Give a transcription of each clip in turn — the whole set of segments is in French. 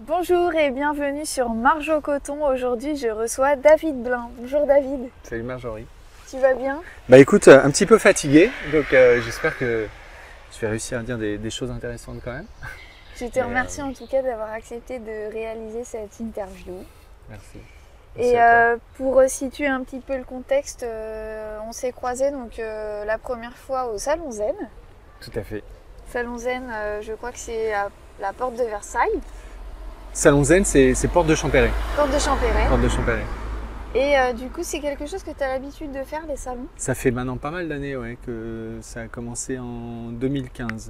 Bonjour et bienvenue sur Marjo Coton. Aujourd'hui, je reçois David Blin. Bonjour David. Salut Marjorie. Tu vas bien? Bah écoute, un petit peu fatigué, donc j'espère que je vais réussir à dire des choses intéressantes quand même. Je te remercie en tout cas d'avoir accepté de réaliser cette interview. Merci. Et Merci à toi. pour situer un petit peu le contexte, on s'est croisés donc la première fois au Salon Zen. Tout à fait. Salon Zen, je crois que c'est à la porte de Versailles. Salon Zen, c'est Porte de Champéret. Porte de Champéret. Porte de Champéret. Et du coup, c'est quelque chose que tu as l'habitude de faire, les salons? Ça fait maintenant pas mal d'années ouais, que ça a commencé en 2015.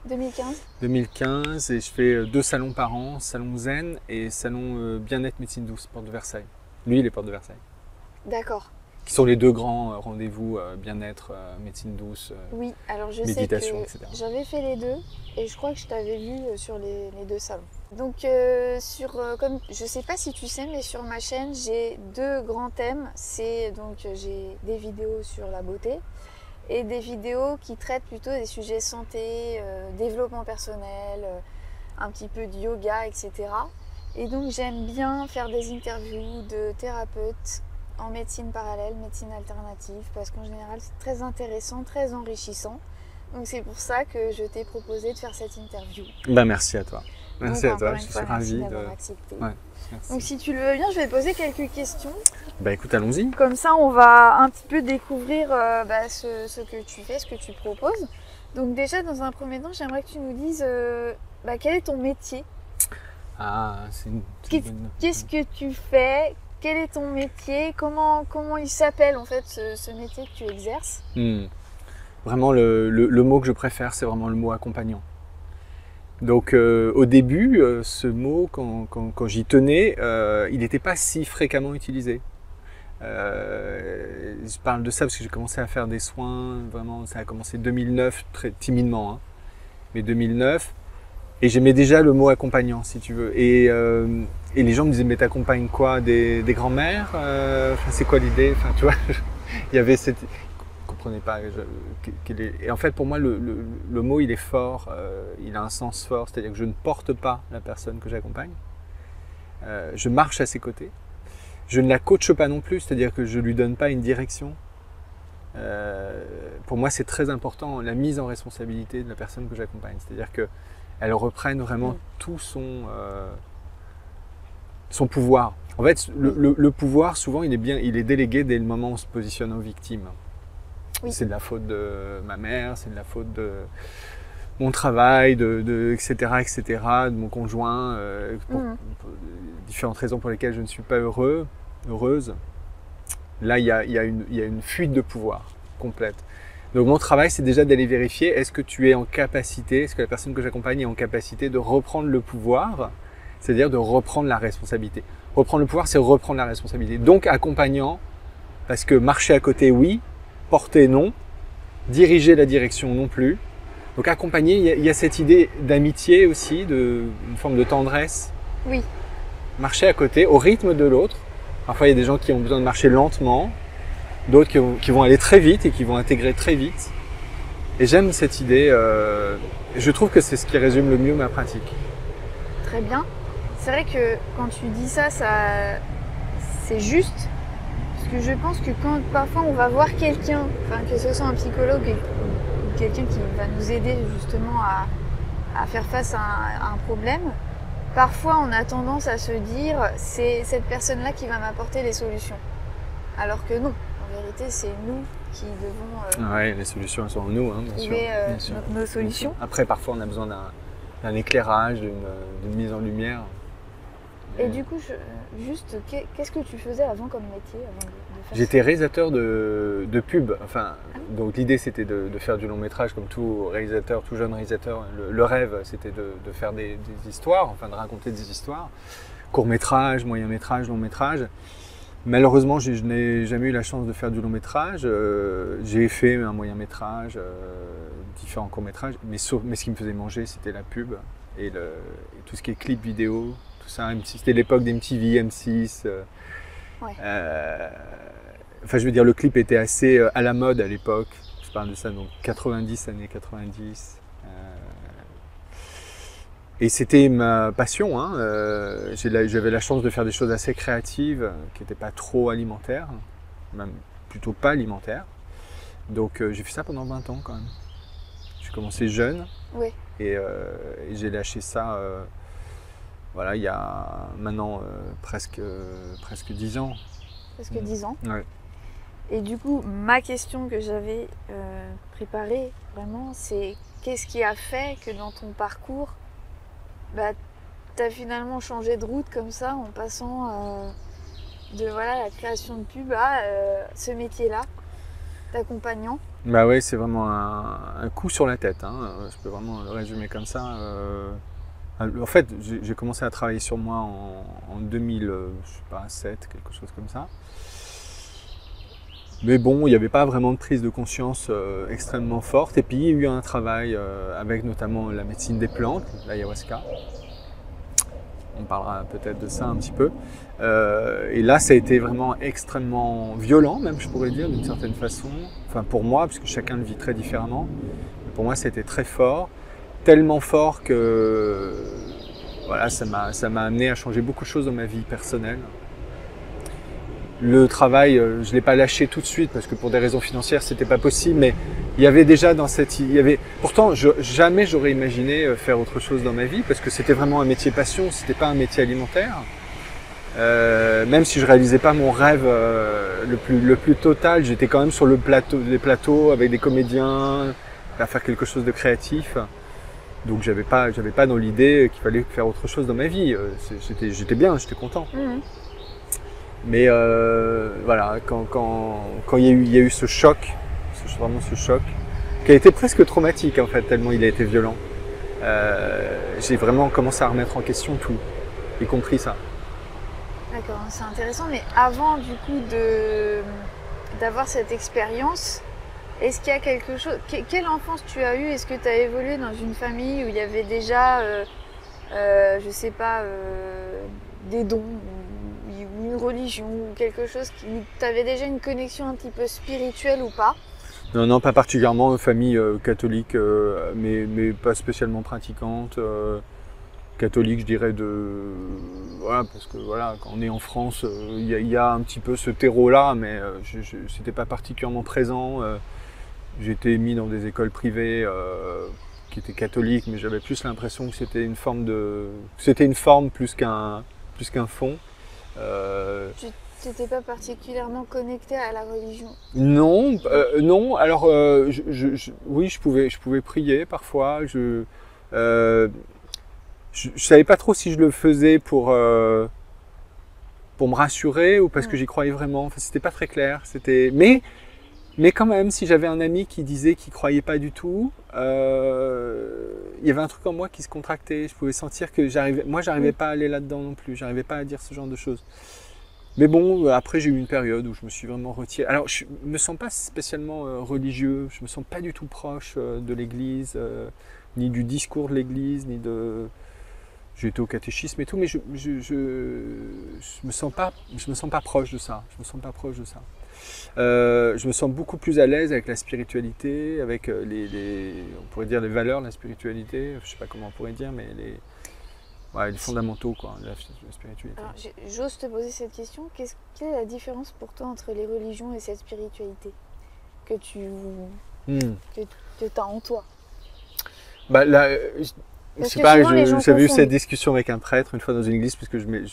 2015. 2015 et je fais 2 salons par an, Salon Zen et Salon Bien-être Médecine Douce, Porte de Versailles. Lui, il est Porte de Versailles. D'accord. Qui sont les 2 grands rendez-vous bien-être, médecine douce, Oui, alors je sais méditation, que etc. j'avais fait les deux et je crois que je t'avais vu sur les deux salons. Donc comme je sais pas si tu sais, mais sur ma chaîne j'ai 2 grands thèmes. C'est donc j'ai des vidéos sur la beauté et des vidéos qui traitent plutôt des sujets santé, développement personnel, un petit peu de yoga, etc. Et donc j'aime bien faire des interviews de thérapeutes en médecine parallèle, médecine alternative, parce qu'en général c'est très intéressant, très enrichissant. Donc c'est pour ça que je t'ai proposé de faire cette interview. Bah merci à toi. Merci Donc, à toi, encore je une suis fois, ravi merci de... d'avoir accepté. Ouais, merci. Donc si tu le veux bien, je vais te poser quelques questions. Bah écoute, allons-y. Comme ça, on va un petit peu découvrir ce que tu fais, ce que tu proposes. Donc déjà, dans un premier temps, j'aimerais que tu nous dises quel est ton métier? Ah, c'est une bonne... Qu'est-ce que tu fais? Quel est ton métier? Comment il s'appelle en fait ce métier que tu exerces? Vraiment, le mot que je préfère, c'est vraiment le mot accompagnant. Donc au début, ce mot, quand j'y tenais, il n'était pas si fréquemment utilisé. Je parle de ça parce que j'ai commencé à faire des soins, vraiment, ça a commencé 2009, très timidement, hein, mais 2009. Et j'aimais déjà le mot accompagnant, si tu veux. Et les gens me disaient, mais t'accompagnes quoi? Des grands-mères? C'est quoi l'idée? Enfin, tu vois, il y avait cette... Je ne comprenais pas. Et en fait, pour moi, le mot, il est fort. Il a un sens fort. C'est-à-dire que je ne porte pas la personne que j'accompagne. Je marche à ses côtés. Je ne la coache pas non plus. C'est-à-dire que je ne lui donne pas une direction. Pour moi, c'est très important, la mise en responsabilité de la personne que j'accompagne. C'est-à-dire que elle reprenne vraiment tout son pouvoir. En fait, le pouvoir, souvent, il est délégué dès le moment où on se positionne en victime. Oui. C'est de la faute de ma mère, c'est de la faute de mon travail, etc., etc., de mon conjoint, pour différentes raisons pour lesquelles je ne suis pas heureuse. Là, il y a une fuite de pouvoir complète. Donc mon travail, c'est déjà d'aller vérifier, est-ce que tu es en capacité, est-ce que la personne que j'accompagne est en capacité de reprendre le pouvoir, c'est-à-dire de reprendre la responsabilité. Reprendre le pouvoir, c'est reprendre la responsabilité. Donc accompagnant, parce que marcher à côté, oui, porter, non, diriger la direction, non plus. Donc accompagner, il y a cette idée d'amitié aussi, une forme de tendresse. Oui. Marcher à côté, au rythme de l'autre. Parfois, il y a des gens qui ont besoin de marcher lentement, d'autres qui vont aller très vite et qui vont intégrer très vite. Et j'aime cette idée, je trouve que c'est ce qui résume le mieux ma pratique. Très bien. C'est vrai que quand tu dis ça c'est juste, parce que je pense que quand parfois on va voir quelqu'un, que ce soit un psychologue ou quelqu'un qui va nous aider justement à faire face à un problème, parfois on a tendance à se dire c'est cette personne-là qui va m'apporter les solutions. Alors que non. En vérité, c'est nous qui devons ouais, les solutions elles sont en nous, hein, trouver nos solutions. Après, parfois, on a besoin d'un éclairage, d'une mise en lumière. Et du coup, juste, qu'est-ce que tu faisais avant comme métier avant de faire J'étais réalisateur de pub. Enfin, donc l'idée, c'était de faire du long métrage comme tout réalisateur, tout jeune réalisateur. Le rêve, c'était de faire des histoires, enfin de raconter des histoires. Court métrage, moyen métrage, long métrage. Malheureusement, je n'ai jamais eu la chance de faire du long métrage. J'ai fait un moyen métrage, différents courts métrages, mais ce qui me faisait manger, c'était la pub et tout ce qui est clip vidéo, tout ça. C'était l'époque d'MTV, M6. Ouais. Enfin, je veux dire, le clip était assez à la mode à l'époque. Je parle de ça, donc 90, années 90. Et c'était ma passion. Hein. J'avais la chance de faire des choses assez créatives, qui n'étaient pas trop alimentaires, même plutôt pas alimentaires. Donc j'ai fait ça pendant 20 ans quand même. J'ai commencé jeune Oui. et j'ai lâché ça voilà, il y a maintenant presque 10 ans. Presque 10 ans. Ouais. Et du coup, ma question que j'avais préparée vraiment, c'est qu'est-ce qui a fait que dans ton parcours, bah, tu as finalement changé de route comme ça en passant de voilà, la création de pub à ce métier-là, d'accompagnant? Bah ouais, c'est vraiment un coup sur la tête. Hein. Je peux vraiment le résumer comme ça. En fait, j'ai commencé à travailler sur moi en 2007, quelque chose comme ça. Mais bon, il n'y avait pas vraiment de prise de conscience extrêmement forte. Et puis, il y a eu un travail avec notamment la médecine des plantes, l'ayahuasca. On parlera peut-être de ça un petit peu. Et là, ça a été vraiment extrêmement violent, même je pourrais dire, d'une certaine façon. Enfin, pour moi, puisque chacun le vit très différemment. Mais pour moi, ça a été très fort. Tellement fort que voilà, ça m'a amené à changer beaucoup de choses dans ma vie personnelle. Le travail, je ne l'ai pas lâché tout de suite parce que pour des raisons financières, c'était pas possible. Mais il y avait déjà pourtant, jamais j'aurais imaginé faire autre chose dans ma vie parce que c'était vraiment un métier passion, c'était pas un métier alimentaire. Même si je réalisais pas mon rêve le plus total, j'étais quand même sur des plateaux avec des comédiens à faire quelque chose de créatif. Donc j'avais pas dans l'idée qu'il fallait faire autre chose dans ma vie. J'étais bien, j'étais content. Mmh. Mais voilà, quand il y a eu ce choc, vraiment ce choc, qui a été presque traumatique en fait, tellement il a été violent. J'ai vraiment commencé à remettre en question tout, y compris ça. D'accord, c'est intéressant. Mais avant du coup d'avoir cette expérience, est-ce qu'il y a quelque chose... Quelle enfance tu as eue? Est-ce que tu as évolué dans une famille où il y avait déjà, je sais pas, des dons ou une religion ou quelque chose où tu avais déjà une connexion un petit peu spirituelle ou pas? Non, pas particulièrement. Famille catholique, mais pas spécialement pratiquante. Catholique, je dirais, voilà, parce que voilà, quand on est en France, il y a un petit peu ce terreau-là, mais c'était pas particulièrement présent. J'ai été mis dans des écoles privées qui étaient catholiques, mais j'avais plus l'impression que c'était une forme plus qu'un fond. Tu n'étais pas particulièrement connecté à la religion? Non, non. Alors, oui, je pouvais prier parfois. Je savais pas trop si je le faisais pour me rassurer ou parce que j'y croyais vraiment. Enfin, c'était pas très clair. Mais quand même, si j'avais un ami qui disait qu'il croyait pas du tout, il y avait un truc en moi qui se contractait. Je pouvais sentir que j'arrivais pas à aller là-dedans non plus. J'arrivais pas à dire ce genre de choses. Mais bon, après j'ai eu une période où je me suis vraiment retiré. Alors, je me sens pas spécialement religieux. Je me sens pas du tout proche de l'Église, ni du discours de l'Église, ni de. J'ai été au catéchisme et tout, mais je me sens pas proche de ça. Je me sens beaucoup plus à l'aise avec la spiritualité, avec on pourrait dire les valeurs de la spiritualité. Je sais pas comment on pourrait dire, mais les fondamentaux quoi, de la spiritualité. Alors, j'ose te poser cette question. Quelle est la différence pour toi entre les religions et cette spiritualité que tu as en toi? Bah là, je sais pas, j'avais eu cette discussion avec un prêtre une fois dans une église, puisque de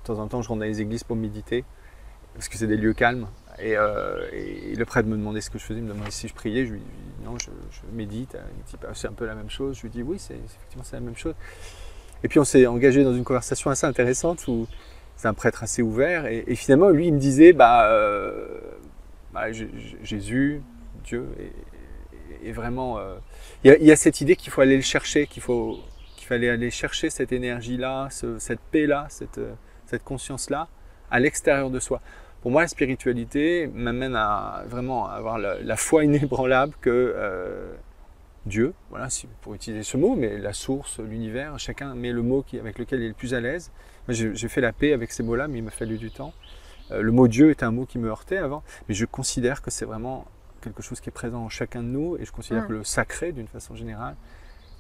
temps en temps je rentre dans les églises pour méditer, parce que c'est des lieux calmes. Et le prêtre me demandait ce que je faisais, il me demandait si je priais. Je lui dis non, je médite. Il me dit bah, c'est un peu la même chose. Je lui dis oui, effectivement c'est la même chose. Et puis on s'est engagé dans une conversation assez intéressante où c'est un prêtre assez ouvert. Et finalement, lui, il me disait Jésus, Dieu, est vraiment. Il y a cette idée qu'il faut aller le chercher, qu'il fallait aller chercher cette énergie-là, cette paix-là, cette conscience-là, à l'extérieur de soi. Pour moi, la spiritualité m'amène à vraiment avoir la foi inébranlable que Dieu, voilà, pour utiliser ce mot, mais la source, l'univers, chacun met le mot avec lequel il est le plus à l'aise. Moi, j'ai fait la paix avec ces mots-là, mais il m'a fallu du temps. Le mot Dieu était un mot qui me heurtait avant, mais je considère que c'est vraiment quelque chose qui est présent en chacun de nous, et je considère que le sacré, d'une façon générale,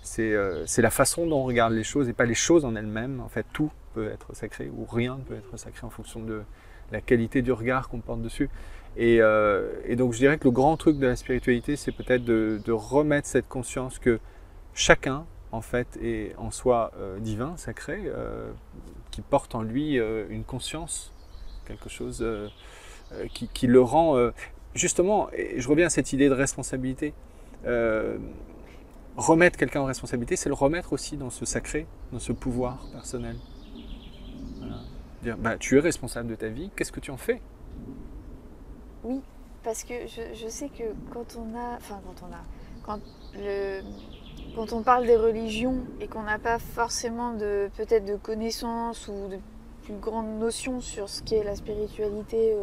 C'est la façon dont on regarde les choses et pas les choses en elles-mêmes. En fait, tout peut être sacré ou rien ne peut être sacré en fonction de la qualité du regard qu'on porte dessus. Et donc je dirais que le grand truc de la spiritualité, c'est peut-être de remettre cette conscience que chacun, en fait, est en soi divin, sacré, qui porte en lui une conscience, quelque chose qui le rend... justement, et je reviens à cette idée de responsabilité. Remettre quelqu'un en responsabilité, c'est le remettre aussi dans ce sacré, dans ce pouvoir personnel. Voilà. Dire, tu es responsable de ta vie, qu'est-ce que tu en fais? Oui, parce que je sais que quand on parle des religions et qu'on n'a pas forcément peut-être de connaissances ou de plus grandes notions sur ce qu'est la spiritualité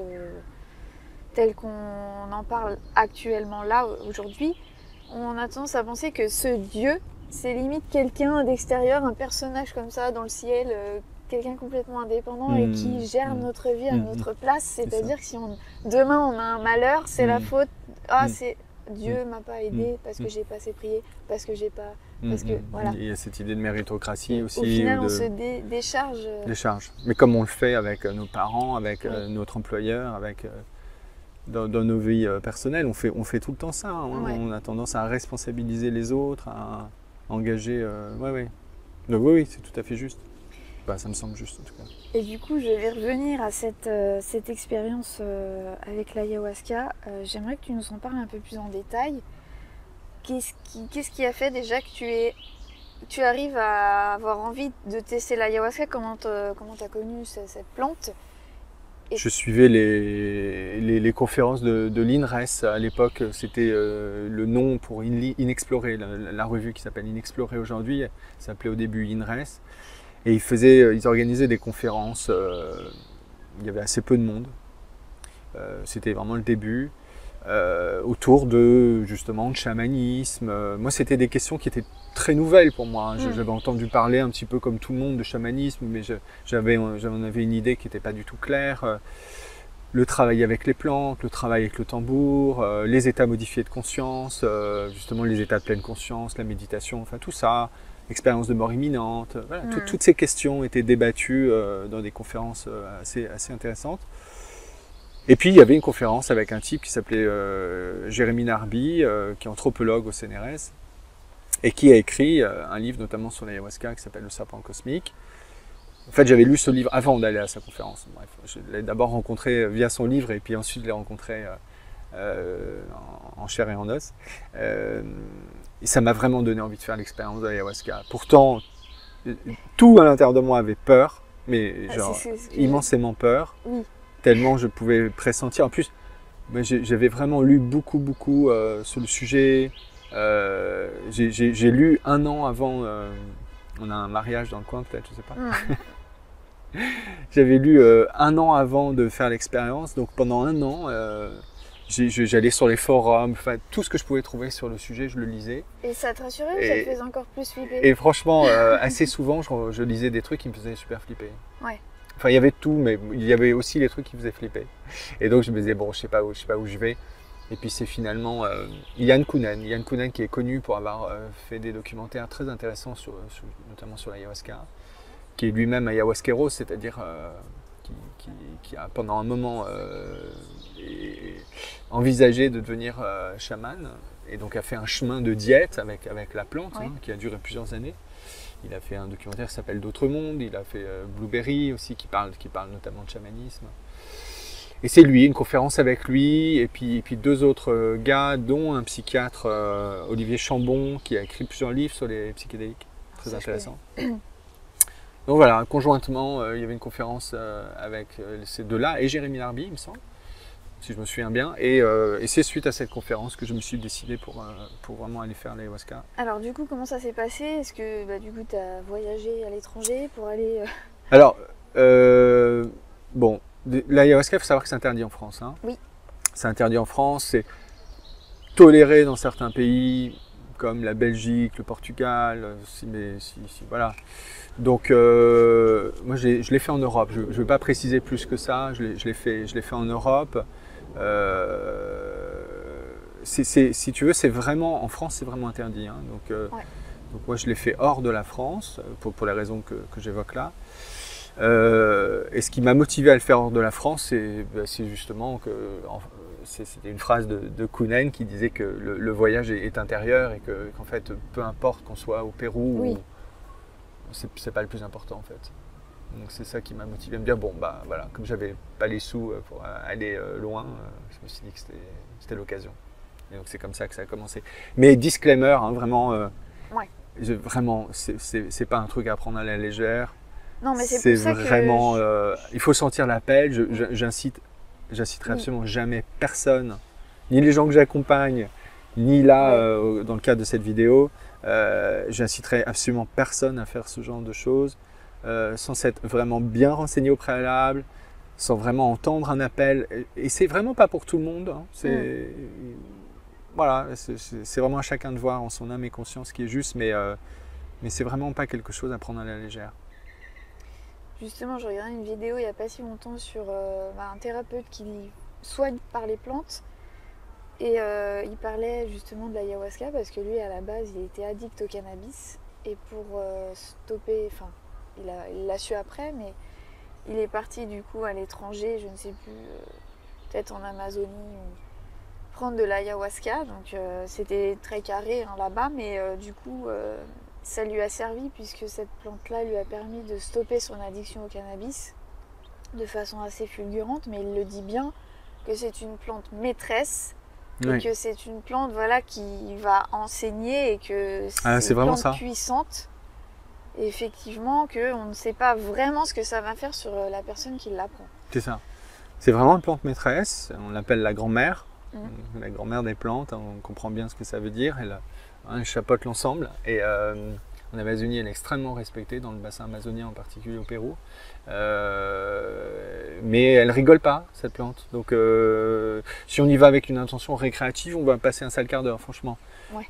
telle qu'on en parle actuellement là, aujourd'hui, on a tendance à penser que ce Dieu, c'est limite quelqu'un d'extérieur, un personnage comme ça dans le ciel, quelqu'un complètement indépendant et qui gère notre vie à notre place. C'est-à-dire que si demain on a un malheur, c'est la faute. C'est Dieu m'a pas aidé parce que j'ai pas assez prié, parce que j'ai pas. Parce que, voilà. Il y a cette idée de méritocratie aussi. Au final, on se décharge. Décharge. Mais comme on le fait avec nos parents, avec notre employeur, avec. Dans nos vies personnelles, on fait tout le temps ça. Hein. On a tendance à responsabiliser les autres, à engager. Donc oui, c'est tout à fait juste. Ça me semble juste en tout cas. Et du coup, je vais revenir à cette expérience avec l'ayahuasca. J'aimerais que tu nous en parles un peu plus en détail. Qu'est-ce qui a fait déjà que tu arrives à avoir envie de tester l'ayahuasca? Comment tu as connu cette plante? Je suivais les conférences de l'INRES à l'époque. C'était le nom pour Inexploré, la revue qui s'appelle Inexploré aujourd'hui. Elle s'appelait au début INRES. Et ils organisaient des conférences. Il y avait assez peu de monde. C'était vraiment le début. Autour de justement de chamanisme. Moi, c'était des questions qui étaient très nouvelles pour moi. J'avais entendu parler un petit peu comme tout le monde de chamanisme, mais j'en avais une idée qui n'était pas du tout claire. Le travail avec les plantes, le travail avec le tambour, les états modifiés de conscience, justement les états de pleine conscience, la méditation, enfin tout ça, expérience de mort imminente. Voilà, toutes ces questions étaient débattues dans des conférences assez intéressantes. Et puis il y avait une conférence avec un type qui s'appelait Jérémy Narby, qui est anthropologue au CNRS, et qui a écrit un livre notamment sur l'ayahuasca qui s'appelle Le Serpent Cosmique. En fait, j'avais lu ce livre avant d'aller à sa conférence. Bref, je l'ai d'abord rencontré via son livre et puis ensuite je l'ai rencontré en chair et en os. Et ça m'a vraiment donné envie de faire l'expérience de l'ayahuasca. Pourtant, tout à l'intérieur de moi avait peur, mais genre immensément peur. Oui. Tellement je pouvais pressentir. En plus, j'avais vraiment lu beaucoup sur le sujet. J'ai lu 1 an avant. On a un mariage dans le coin, peut-être, je sais pas. J'avais lu 1 an avant de faire l'expérience. Donc pendant 1 an, j'allais sur les forums. Enfin, tout ce que je pouvais trouver sur le sujet, je le lisais. Et ça te rassurait ou ça te faisait encore plus flipper? Et franchement, assez souvent, je lisais des trucs qui me faisaient super flipper. Ouais. Enfin, il y avait tout, mais il y avait aussi les trucs qui me faisaient flipper. Et donc, je me disais, bon, je sais pas où je vais. Et puis, c'est finalement Yann Kounen qui est connu pour avoir fait des documentaires très intéressants, notamment sur l'ayahuasca, qui est lui-même ayahuasquero, c'est-à-dire qui a pendant un moment envisagé de devenir chaman, et donc a fait un chemin de diète avec la plante, qui a duré plusieurs années. Il a fait un documentaire qui s'appelle D'autres mondes, il a fait Blueberry aussi, qui parle notamment de chamanisme. Et c'est lui, une conférence avec lui, et puis 2 autres gars, dont un psychiatre, Olivier Chambon, qui a écrit plusieurs livres sur les psychédéliques, très intéressant. Donc voilà, conjointement, il y avait une conférence avec ces 2-là, et Jérémy Narby, il me semble, si je me souviens bien. Et c'est suite à cette conférence que je me suis décidé pour vraiment aller faire l'ayahuasca. Alors du coup, comment ça s'est passé? Est-ce que du coup, tu as voyagé à l'étranger pour aller... Alors, bon, l'ayahuasca, il faut savoir que c'est interdit en France. Hein. Oui. C'est interdit en France, c'est toléré dans certains pays, comme la Belgique, le Portugal, voilà. Donc, moi, je l'ai fait en Europe. Je ne vais pas préciser plus que ça. Je l'ai fait en Europe. Si tu veux, c'est vraiment en France, c'est vraiment interdit. Hein. Donc, Donc moi, je l'ai fait hors de la France, pour les raisons que j'évoque là. Et ce qui m'a motivé à le faire hors de la France, c'est justement que c'était une phrase de Kounen qui disait que le voyage est intérieur et qu'en fait, peu importe qu'on soit au Pérou, Oui. c'est pas le plus important en fait. Donc c'est ça qui m'a motivé à me dire bon bah voilà, comme j'avais pas les sous pour aller loin, je me suis dit que c'était l'occasion. Et donc c'est comme ça que ça a commencé. Mais disclaimer, hein, vraiment, Ouais. vraiment, c'est pas un truc à prendre à la légère. Non, mais c'est C'est pour ça que vraiment, il faut sentir l'appel. J'inciterai Oui. absolument jamais personne, ni les gens que j'accompagne, ni là, dans le cadre de cette vidéo, j'inciterai absolument personne à faire ce genre de choses sans s'être vraiment bien renseigné au préalable, sans vraiment entendre un appel. Et c'est vraiment pas pour tout le monde. Hein. Voilà, c'est vraiment à chacun de voir en son âme et conscience ce qui est juste, mais c'est vraiment pas quelque chose à prendre à la légère. Justement, je regardais une vidéo il n'y a pas si longtemps sur un thérapeute qui soigne par les plantes. Et il parlait justement de l'ayahuasca parce que lui, à la base, il était addict au cannabis. Et pour stopper, enfin, il l'a su après, mais il est parti du coup à l'étranger, je ne sais plus, peut-être en Amazonie, prendre de l'ayahuasca. Donc c'était très carré hein, là-bas, mais du coup... ça lui a servi puisque cette plante-là lui a permis de stopper son addiction au cannabis de façon assez fulgurante, mais il le dit bien que c'est une plante maîtresse et que c'est une plante voilà, qui va enseigner et que c'est une plante puissante. Et effectivement, qu'on ne sait pas vraiment ce que ça va faire sur la personne qui l'apprend. C'est ça. C'est vraiment une plante maîtresse, on l'appelle la grand-mère, la grand-mère des plantes, on comprend bien ce que ça veut dire. Elle chapeaute l'ensemble et en Amazonie elle est extrêmement respectée dans le bassin amazonien en particulier au Pérou, mais elle rigole pas cette plante, donc si on y va avec une intention récréative on va passer un sale quart d'heure franchement. Ouais.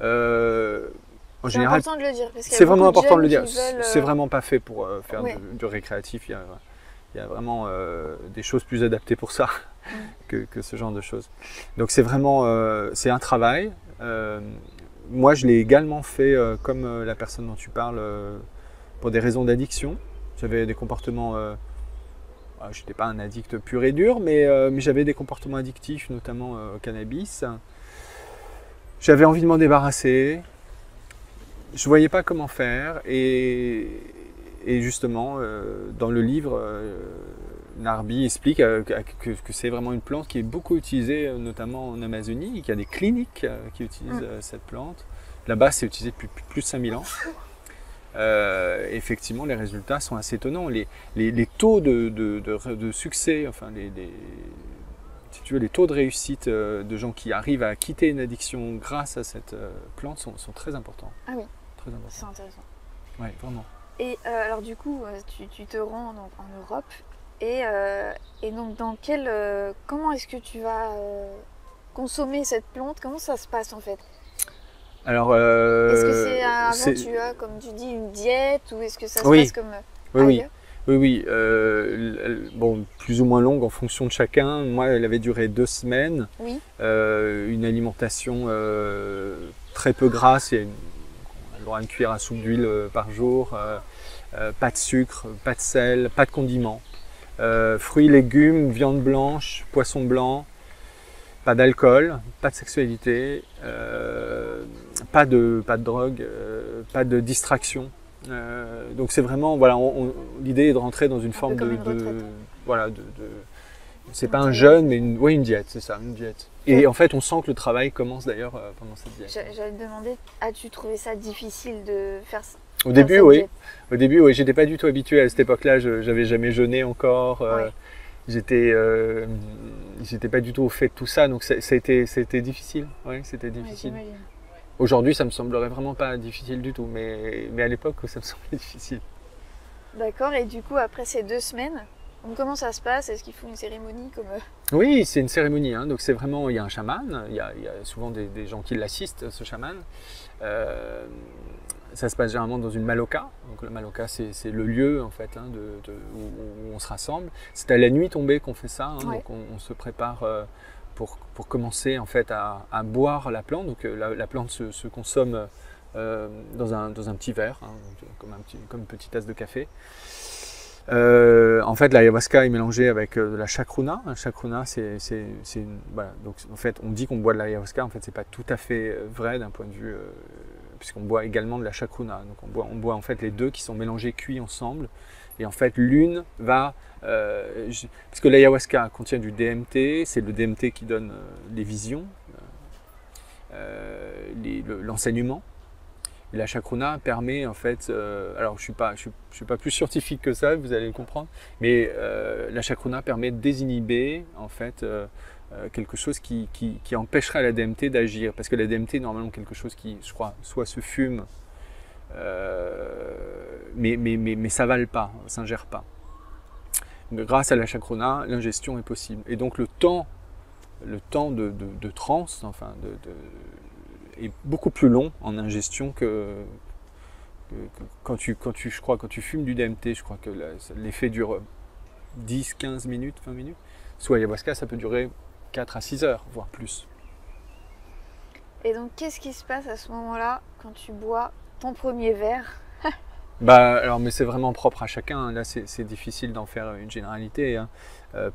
En général, c'est important de le dire, c'est vraiment important de le dire, c'est vraiment pas fait pour faire du récréatif, il y a vraiment des choses plus adaptées pour ça que ce genre de choses. Donc c'est vraiment c'est un travail. Moi, je l'ai également fait comme la personne dont tu parles pour des raisons d'addiction. J'avais des comportements, je n'étais pas un addict pur et dur, mais j'avais des comportements addictifs, notamment au cannabis. J'avais envie de m'en débarrasser. Je ne voyais pas comment faire. Et justement, dans le livre, Narby explique que c'est vraiment une plante qui est beaucoup utilisée, notamment en Amazonie, et qu'il y a des cliniques qui utilisent cette plante. Là-bas, c'est utilisé depuis plus de 5000 ans. Effectivement, les résultats sont assez étonnants. Les taux de succès, enfin, si tu veux, les taux de réussite de gens qui arrivent à quitter une addiction grâce à cette plante sont très importants. Ah oui, très importants. C'est intéressant. Oui, vraiment. Et alors du coup, tu te rends donc, en Europe. Et donc, comment est-ce que tu vas consommer cette plante? Comment ça se passe en fait? Alors, est-ce que c'est avant tu as, comme tu dis, une diète ou est-ce que ça se passe comme ailleurs? Oui. Bon, plus ou moins longue en fonction de chacun. Moi, elle avait duré 2 semaines. Oui. Une alimentation très peu grasse. On a le droit à une cuillère à soupe d'huile par jour. Pas de sucre, pas de sel, pas de condiments. Fruits, légumes, viande blanche, poisson blanc, pas d'alcool, pas de sexualité, pas de drogue, pas de distraction. Donc c'est vraiment, voilà, l'idée est de rentrer dans une forme c'est pas un jeûne, mais une diète, c'est ça, une diète. Et en fait, on sent que le travail commence d'ailleurs pendant cette diète. J'allais te demander, as-tu trouvé ça difficile de faire ça? Au début, oui. J'étais pas du tout habitué à cette époque-là. J'avais jamais jeûné encore. J'étais pas du tout au fait de tout ça. Donc c'était difficile. Ouais, c'était difficile. Ouais, aujourd'hui, ça me semblerait vraiment pas difficile du tout. Mais à l'époque, ça me semblait difficile. D'accord. Et du coup, après ces 2 semaines, comment ça se passe? Est-ce qu'il faut une cérémonie comme Oui, c'est une cérémonie. Hein. Donc c'est vraiment, il y a un chaman. Il y a souvent des gens qui l'assistent, ce chaman. Ça se passe généralement dans une maloca. Donc le maloca, c'est le lieu en fait où on se rassemble. C'est à la nuit tombée qu'on fait ça. Hein, donc on se prépare pour commencer en fait à boire la plante. Donc la plante se consomme dans un petit verre, hein, comme une petite tasse de café. En fait, l'ayahuasca est mélangée avec de la chacruna. La chacruna, voilà. Donc, en fait, on dit qu'on boit de l'ayahuasca. En fait, c'est pas tout à fait vrai d'un point de vue, puisqu'on boit également de la chacruna. Donc, on boit en fait les deux qui sont mélangés, cuits ensemble. Et en fait, l'une va, parce que l'ayahuasca contient du DMT, c'est le DMT qui donne les visions, l'enseignement. Et la chacruna permet en fait, alors je suis pas plus scientifique que ça, vous allez le comprendre, mais la chacruna permet de désinhiber en fait quelque chose qui empêcherait la DMT d'agir, parce que la DMT est normalement quelque chose qui, je crois, soit se fume, mais s'avale pas, s'ingère pas. Mais grâce à la chacruna, l'ingestion est possible. Et donc le temps de transe, enfin est beaucoup plus long en ingestion que quand tu fumes du DMT. Je crois que l'effet dure 10, 15 minutes, 20 minutes. Soit ayahuasca, ça peut durer 4 à 6 heures, voire plus. Et donc, qu'est-ce qui se passe à ce moment-là quand tu bois ton premier verre? Alors, mais c'est vraiment propre à chacun. Là, c'est difficile d'en faire une généralité, hein.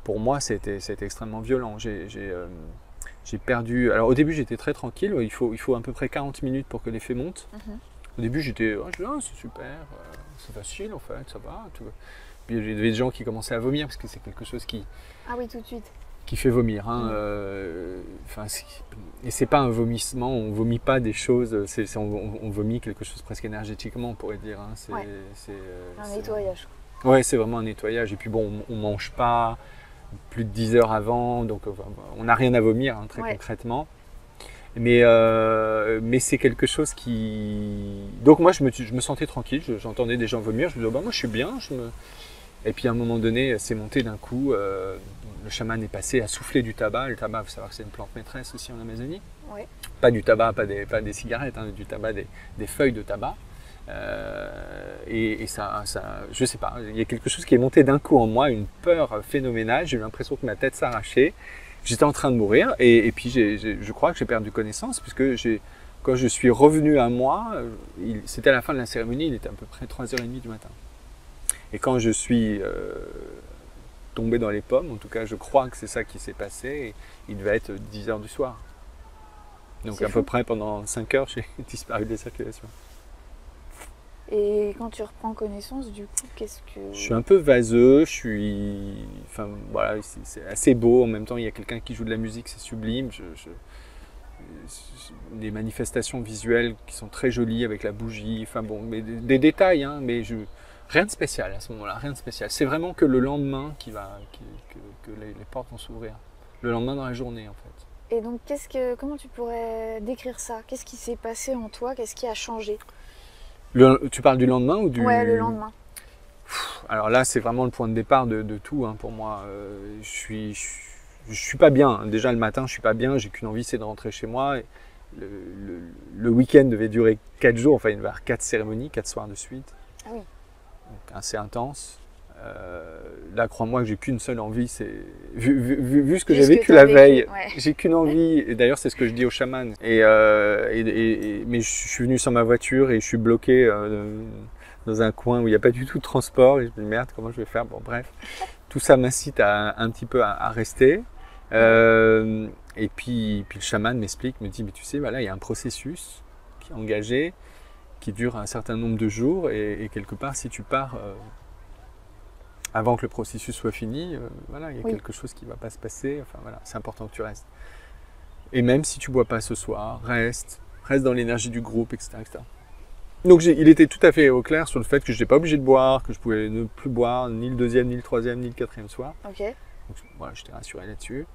Pour moi, c'était extrêmement violent. J'ai perdu. Alors, au début, j'étais très tranquille. Il faut à peu près 40 minutes pour que l'effet monte. Au début, j'étais, c'est super, c'est facile en fait, ça va. Puis il y avait des gens qui commençaient à vomir parce que c'est quelque chose qui. Ah oui, tout de suite. Qui fait vomir. Hein. Et c'est pas un vomissement, on vomit pas des choses, on vomit quelque chose presque énergétiquement, on pourrait dire. Hein. C'est un nettoyage. Ouais, c'est vraiment un nettoyage. Et puis bon, on mange pas plus de 10 heures avant, donc on n'a rien à vomir, hein, très concrètement. Mais c'est quelque chose qui. Donc moi, je me sentais tranquille, j'entendais des gens vomir, je me disais, moi je suis bien. Et puis à un moment donné, c'est monté d'un coup. Le chaman est passé à souffler du tabac. Le tabac, il faut savoir que c'est une plante maîtresse aussi en Amazonie. Oui. Pas du tabac, pas des cigarettes, hein, du tabac, des feuilles de tabac. Et ça, je sais pas, il y a quelque chose qui est monté d'un coup en moi, une peur phénoménale. J'ai eu l'impression que ma tête s'arrachait. J'étais en train de mourir. Et puis je crois que j'ai perdu connaissance, puisque quand je suis revenu à moi, c'était à la fin de la cérémonie, il était à peu près 3h30 du matin. Et quand je suis tombé dans les pommes, en tout cas je crois que c'est ça qui s'est passé, et il devait être 10h du soir. Donc à peu près pendant 5 heures, j'ai disparu de la circulation. Et quand tu reprends connaissance, du coup, qu'est-ce que... Je suis un peu vaseux, enfin voilà, c'est assez beau, en même temps il y a quelqu'un qui joue de la musique, c'est sublime. Des manifestations visuelles qui sont très jolies avec la bougie, enfin bon, mais des détails, hein, mais rien de spécial à ce moment-là, rien de spécial. C'est vraiment que le lendemain que les portes vont s'ouvrir. Le lendemain dans la journée, en fait. Et donc, comment tu pourrais décrire ça? Qu'est-ce qui s'est passé en toi? Qu'est-ce qui a changé? Tu parles du lendemain ou du... Ouais, le lendemain. Alors là, c'est vraiment le point de départ de tout, hein, pour moi. Je suis pas bien. Déjà, le matin, je suis pas bien. J'ai qu'une envie, c'est de rentrer chez moi. Et le week-end devait durer 4 jours. Enfin, il devait y avoir 4 cérémonies, 4 soirs de suite. Ah oui. Donc, assez intense. Là, crois-moi que j'ai qu'une seule envie, c'est vu ce que j'ai vécu la veille, j'ai qu'une envie. Et d'ailleurs, c'est ce que je dis au chaman. Mais je suis venu sans ma voiture et je suis bloqué dans un coin où il n'y a pas du tout de transport. Et je me dis merde, comment je vais faire? Bon, bref, tout ça m'incite un petit peu à rester. Et puis le chaman m'explique, me dit mais tu sais, voilà, il y a un processus qui est engagé, qui dure un certain nombre de jours, et quelque part, si tu pars avant que le processus soit fini, voilà, il y a quelque chose qui ne va pas se passer. Enfin voilà, c'est important que tu restes. Et même si tu ne bois pas ce soir, reste dans l'énergie du groupe, etc. etc. Donc il était tout à fait au clair sur le fait que je n'étais pas obligé de boire, que je pouvais ne plus boire ni le deuxième, ni le troisième, ni le quatrième soir. Ok. Donc voilà, j'étais rassuré là-dessus.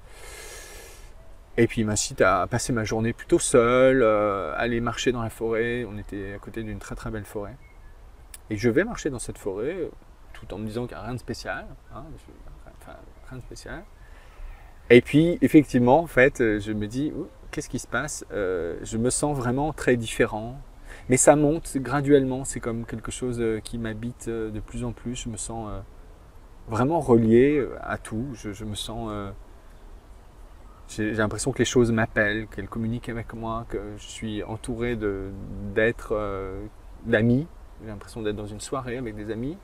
Et puis il m'incite à passer ma journée plutôt seul, aller marcher dans la forêt. On était à côté d'une très très belle forêt. Et je vais marcher dans cette forêt, tout en me disant qu'il n'y a rien de spécial. Hein, rien de spécial. Et puis effectivement, en fait, je me dis, qu'est-ce qui se passe? Je me sens vraiment très différent. Mais ça monte graduellement, c'est comme quelque chose qui m'habite de plus en plus. Je me sens vraiment relié à tout. Je me sens J'ai l'impression que les choses m'appellent, qu'elles communiquent avec moi, que je suis entouré d'amis. J'ai l'impression d'être dans une soirée avec des amis.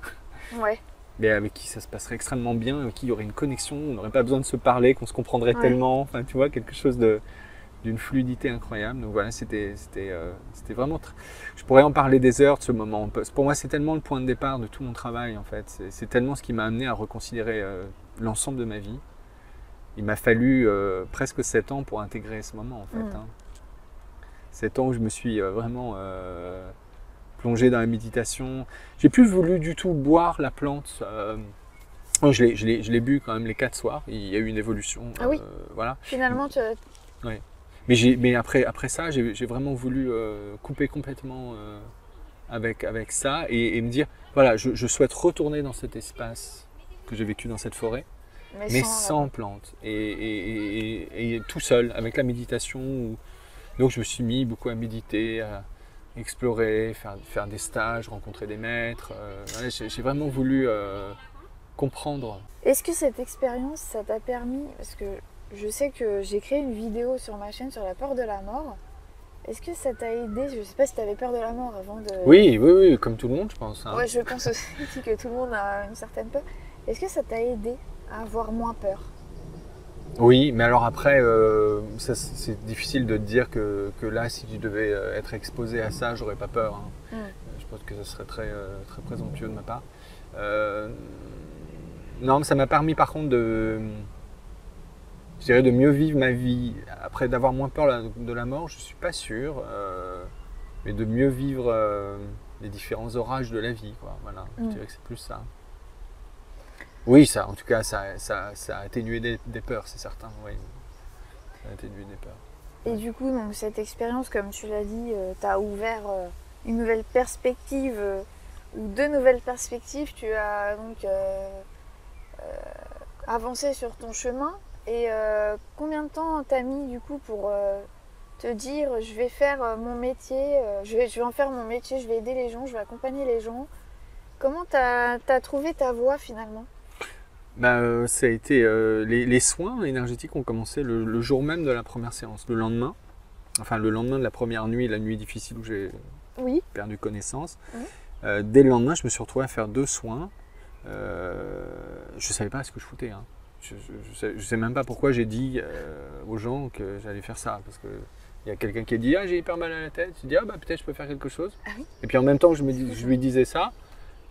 Ouais. Mais avec qui ça se passerait extrêmement bien, avec qui il y aurait une connexion, on n'aurait pas besoin de se parler, qu'on se comprendrait tellement. Enfin, tu vois, quelque chose d'une fluidité incroyable. Donc voilà, c'était vraiment... Je pourrais en parler des heures de ce moment. Pour moi, c'est tellement le point de départ de tout mon travail, en fait. C'est tellement ce qui m'a amené à reconsidérer l'ensemble de ma vie. Il m'a fallu presque 7 ans pour intégrer ce moment, en fait. 7 ans où je me suis vraiment plongé dans la méditation. J'ai plus voulu du tout boire la plante. Je l'ai bu quand même les 4 soirs. Il y a eu une évolution. Ah oui. Voilà. Finalement, tu... Ouais. Mais après ça, j'ai vraiment voulu couper complètement avec ça et me dire, voilà, je souhaite retourner dans cet espace que j'ai vécu dans cette forêt, mais sans plantes et tout seul, avec la méditation. Donc je me suis mis beaucoup à méditer, à explorer, faire des stages, rencontrer des maîtres. J'ai vraiment voulu comprendre. Est-ce que cette expérience, ça t'a permis, parce que je sais que j'ai créé une vidéo sur ma chaîne sur la peur de la mort. Est-ce que ça t'a aidé? Je ne sais pas si tu avais peur de la mort avant de... Oui, comme tout le monde, je pense. Hein. Ouais, je pense aussi que tout le monde a une certaine peur. Est-ce que ça t'a aidé à avoir moins peur? Oui, mais alors après, c'est difficile de te dire que là, si tu devais être exposé à ça, j'aurais pas peur. Hein. Je pense que ce serait très présomptueux de ma part. Non, mais ça m'a permis par contre je dirais de mieux vivre ma vie. Après, d'avoir moins peur de la mort, je ne suis pas sûr. Mais de mieux vivre les différents orages de la vie. Quoi. Voilà, je dirais que c'est plus ça. Oui, ça, en tout cas, ça a atténué des peurs, c'est certain. Oui. Ça a atténué des peurs. Et du coup, donc, cette expérience, comme tu l'as dit, t'a ouvert une nouvelle perspective, ou 2 nouvelles perspectives. Tu as donc avancé sur ton chemin. Et combien de temps t'as mis du coup pour te dire je vais faire mon métier, je vais en faire mon métier, je vais aider les gens, je vais accompagner les gens. Comment t'as trouvé ta voie finalement? Ça a été les soins énergétiques ont commencé le jour même de la première séance, le lendemain. Enfin le lendemain de la première nuit, la nuit difficile où j'ai perdu connaissance. Dès le lendemain, je me suis retrouvé à faire 2 soins. Je ne savais pas ce que je foutais. Hein. Je sais même pas pourquoi j'ai dit aux gens que j'allais faire ça. Parce qu'il y a quelqu'un qui a dit « Ah, j'ai hyper mal à la tête ». Je dis « Ah, bah peut-être je peux faire quelque chose ». Et puis en même temps que je lui disais ça,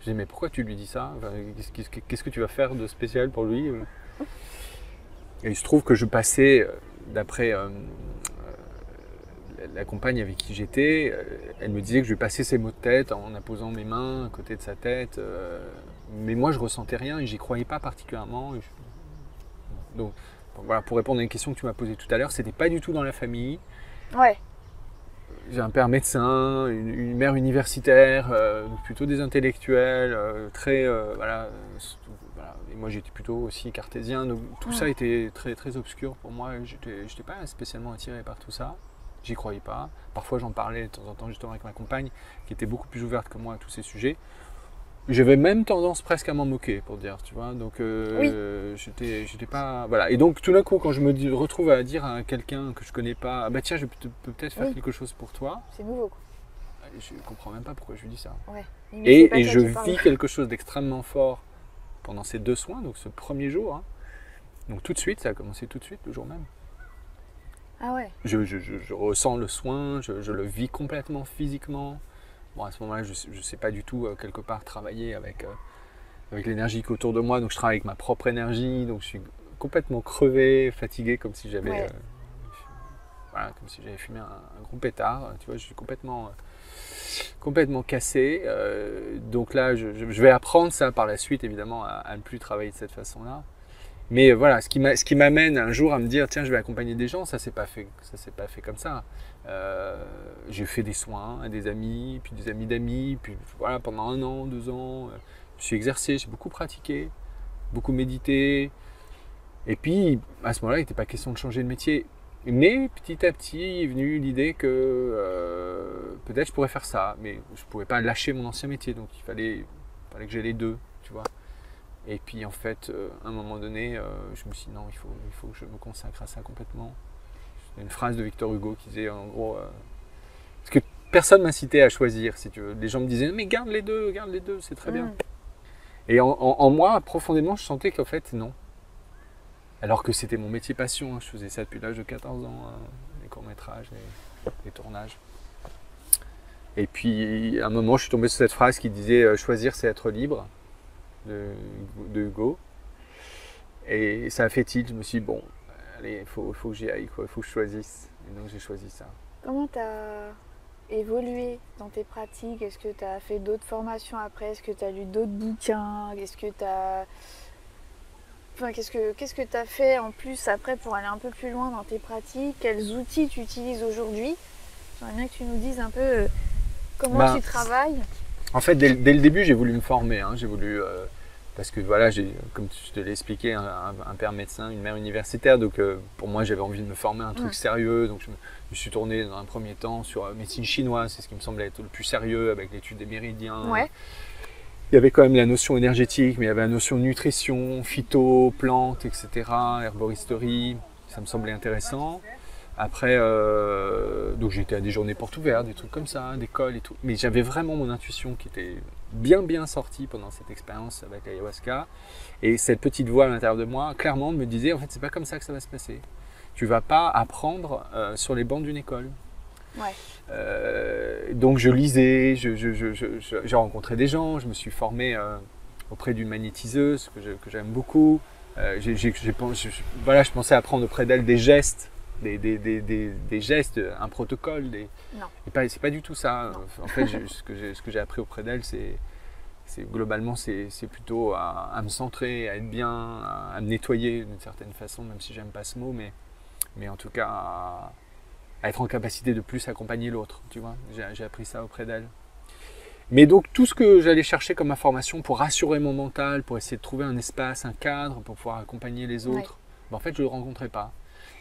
je dis « Mais pourquoi tu lui dis ça? Enfin, qu'est-ce que tu vas faire de spécial pour lui ?» Et il se trouve que je passais, d'après la compagne avec qui j'étais, elle me disait que je lui passais ses maux de tête en apposant mes mains à côté de sa tête. Mais moi, je ressentais rien et j'y croyais pas particulièrement. Donc, voilà, pour répondre à une question que tu m'as posée tout à l'heure, c'était pas du tout dans la famille. Ouais. J'ai un père médecin, une mère universitaire, donc plutôt des intellectuels, voilà. Et moi, j'étais plutôt aussi cartésien. Donc, tout ça était très, très obscur pour moi. J'étais pas spécialement attiré par tout ça. J'y croyais pas. Parfois, j'en parlais de temps en temps justement avec ma compagne, qui était beaucoup plus ouverte que moi à tous ces sujets. J'avais même tendance presque à m'en moquer, pour dire, tu vois. Donc, j'étais pas... Voilà. Et donc, tout d'un coup, quand je me retrouve à dire à quelqu'un que je connais pas, « Ah bah tiens, je peux peut-être faire quelque chose pour toi. » C'est nouveau, quoi. Je comprends même pas pourquoi je lui dis ça. Ouais. Et je vis quelque chose d'extrêmement fort pendant ces 2 soins, donc ce premier jour. Hein. Donc, tout de suite, ça a commencé tout de suite, le jour même. Ah ouais. Je ressens le soin, je le vis complètement physiquement. Bon, à ce moment-là, je ne sais pas du tout, quelque part, travailler avec l'énergie qui est autour de moi. Donc, je travaille avec ma propre énergie. Donc, je suis complètement crevé, fatigué, comme si j'avais comme si j'avais fumé un gros pétard. Tu vois, je suis complètement cassé. Donc là, je vais apprendre ça par la suite, évidemment, à ne plus travailler de cette façon-là. Mais voilà, ce qui m'amène un jour à me dire, tiens, je vais accompagner des gens, ça s'est pas fait comme ça. J'ai fait des soins à des amis, puis des amis d'amis, puis voilà, pendant 1 an, 2 ans, je me suis exercé, j'ai beaucoup pratiqué, beaucoup médité. Et puis, à ce moment-là, il n'était pas question de changer de métier. Mais petit à petit est venue l'idée que peut-être je pourrais faire ça, mais je ne pouvais pas lâcher mon ancien métier, donc il fallait que j'aie les 2, tu vois. Et puis en fait, à un moment donné, je me suis dit non, il faut que je me consacre à ça complètement. Il y a une phrase de Victor Hugo qui disait en gros, parce que personne m'incitait à choisir, si tu veux. Les gens me disaient mais garde les deux, c'est très bien. Et en moi, profondément, je sentais qu'en fait non. Alors que c'était mon métier passion, hein. Je faisais ça depuis l'âge de 14 ans, hein, les courts-métrages, les tournages. Et puis à un moment, je suis tombé sur cette phrase qui disait choisir c'est être libre de Hugo. Et ça a fait tilt, je me suis dit bon, allez, il faut que j'y aille, il faut que je choisisse. Et donc j'ai choisi ça. Comment tu as évolué dans tes pratiques? Est-ce que tu as fait d'autres formations après? Est-ce que tu as lu d'autres bouquins? Est-ce que tu as... Enfin, qu'est-ce que tu as fait en plus après pour aller un peu plus loin dans tes pratiques? Quels outils tu utilises aujourd'hui? J'aimerais bien que tu nous dises un peu comment tu travailles. En fait, dès le début, j'ai voulu me former. Hein. J'ai voulu... parce que voilà, j'ai, comme je te l'ai expliqué, un père médecin, une mère universitaire. Donc pour moi, j'avais envie de me former à un truc sérieux. Donc je me suis tourné dans un premier temps sur médecine chinoise. C'est ce qui me semblait être le plus sérieux avec l'étude des méridiens. Ouais. Il y avait quand même la notion énergétique, mais il y avait la notion de nutrition, phyto, plantes, etc., herboristerie. Ça me semblait intéressant. Après, donc j'étais à des journées portes ouvertes, des trucs comme ça, d'école et tout. Mais j'avais vraiment mon intuition qui était bien sortie pendant cette expérience avec l'ayahuasca. Et cette petite voix à l'intérieur de moi, clairement, me disait, en fait, c'est pas comme ça que ça va se passer. Tu vas pas apprendre sur les bancs d'une école. Ouais. Donc je lisais, j'ai rencontré des gens, je me suis formé auprès d'une magnétiseuse que j'aime beaucoup. Je pensais apprendre auprès d'elle des gestes, des gestes, un protocole. Non. C'est pas du tout ça. Non. En fait, ce que j'ai appris auprès d'elle, globalement, c'est plutôt à me centrer, à être bien, à me nettoyer d'une certaine façon, même si j'aime pas ce mot, mais en tout cas à être en capacité de plus accompagner l'autre, tu vois. J'ai appris ça auprès d'elle. Mais donc tout ce que j'allais chercher comme information pour rassurer mon mental, pour essayer de trouver un espace, un cadre, pour pouvoir accompagner les autres, en fait je ne le rencontrais pas.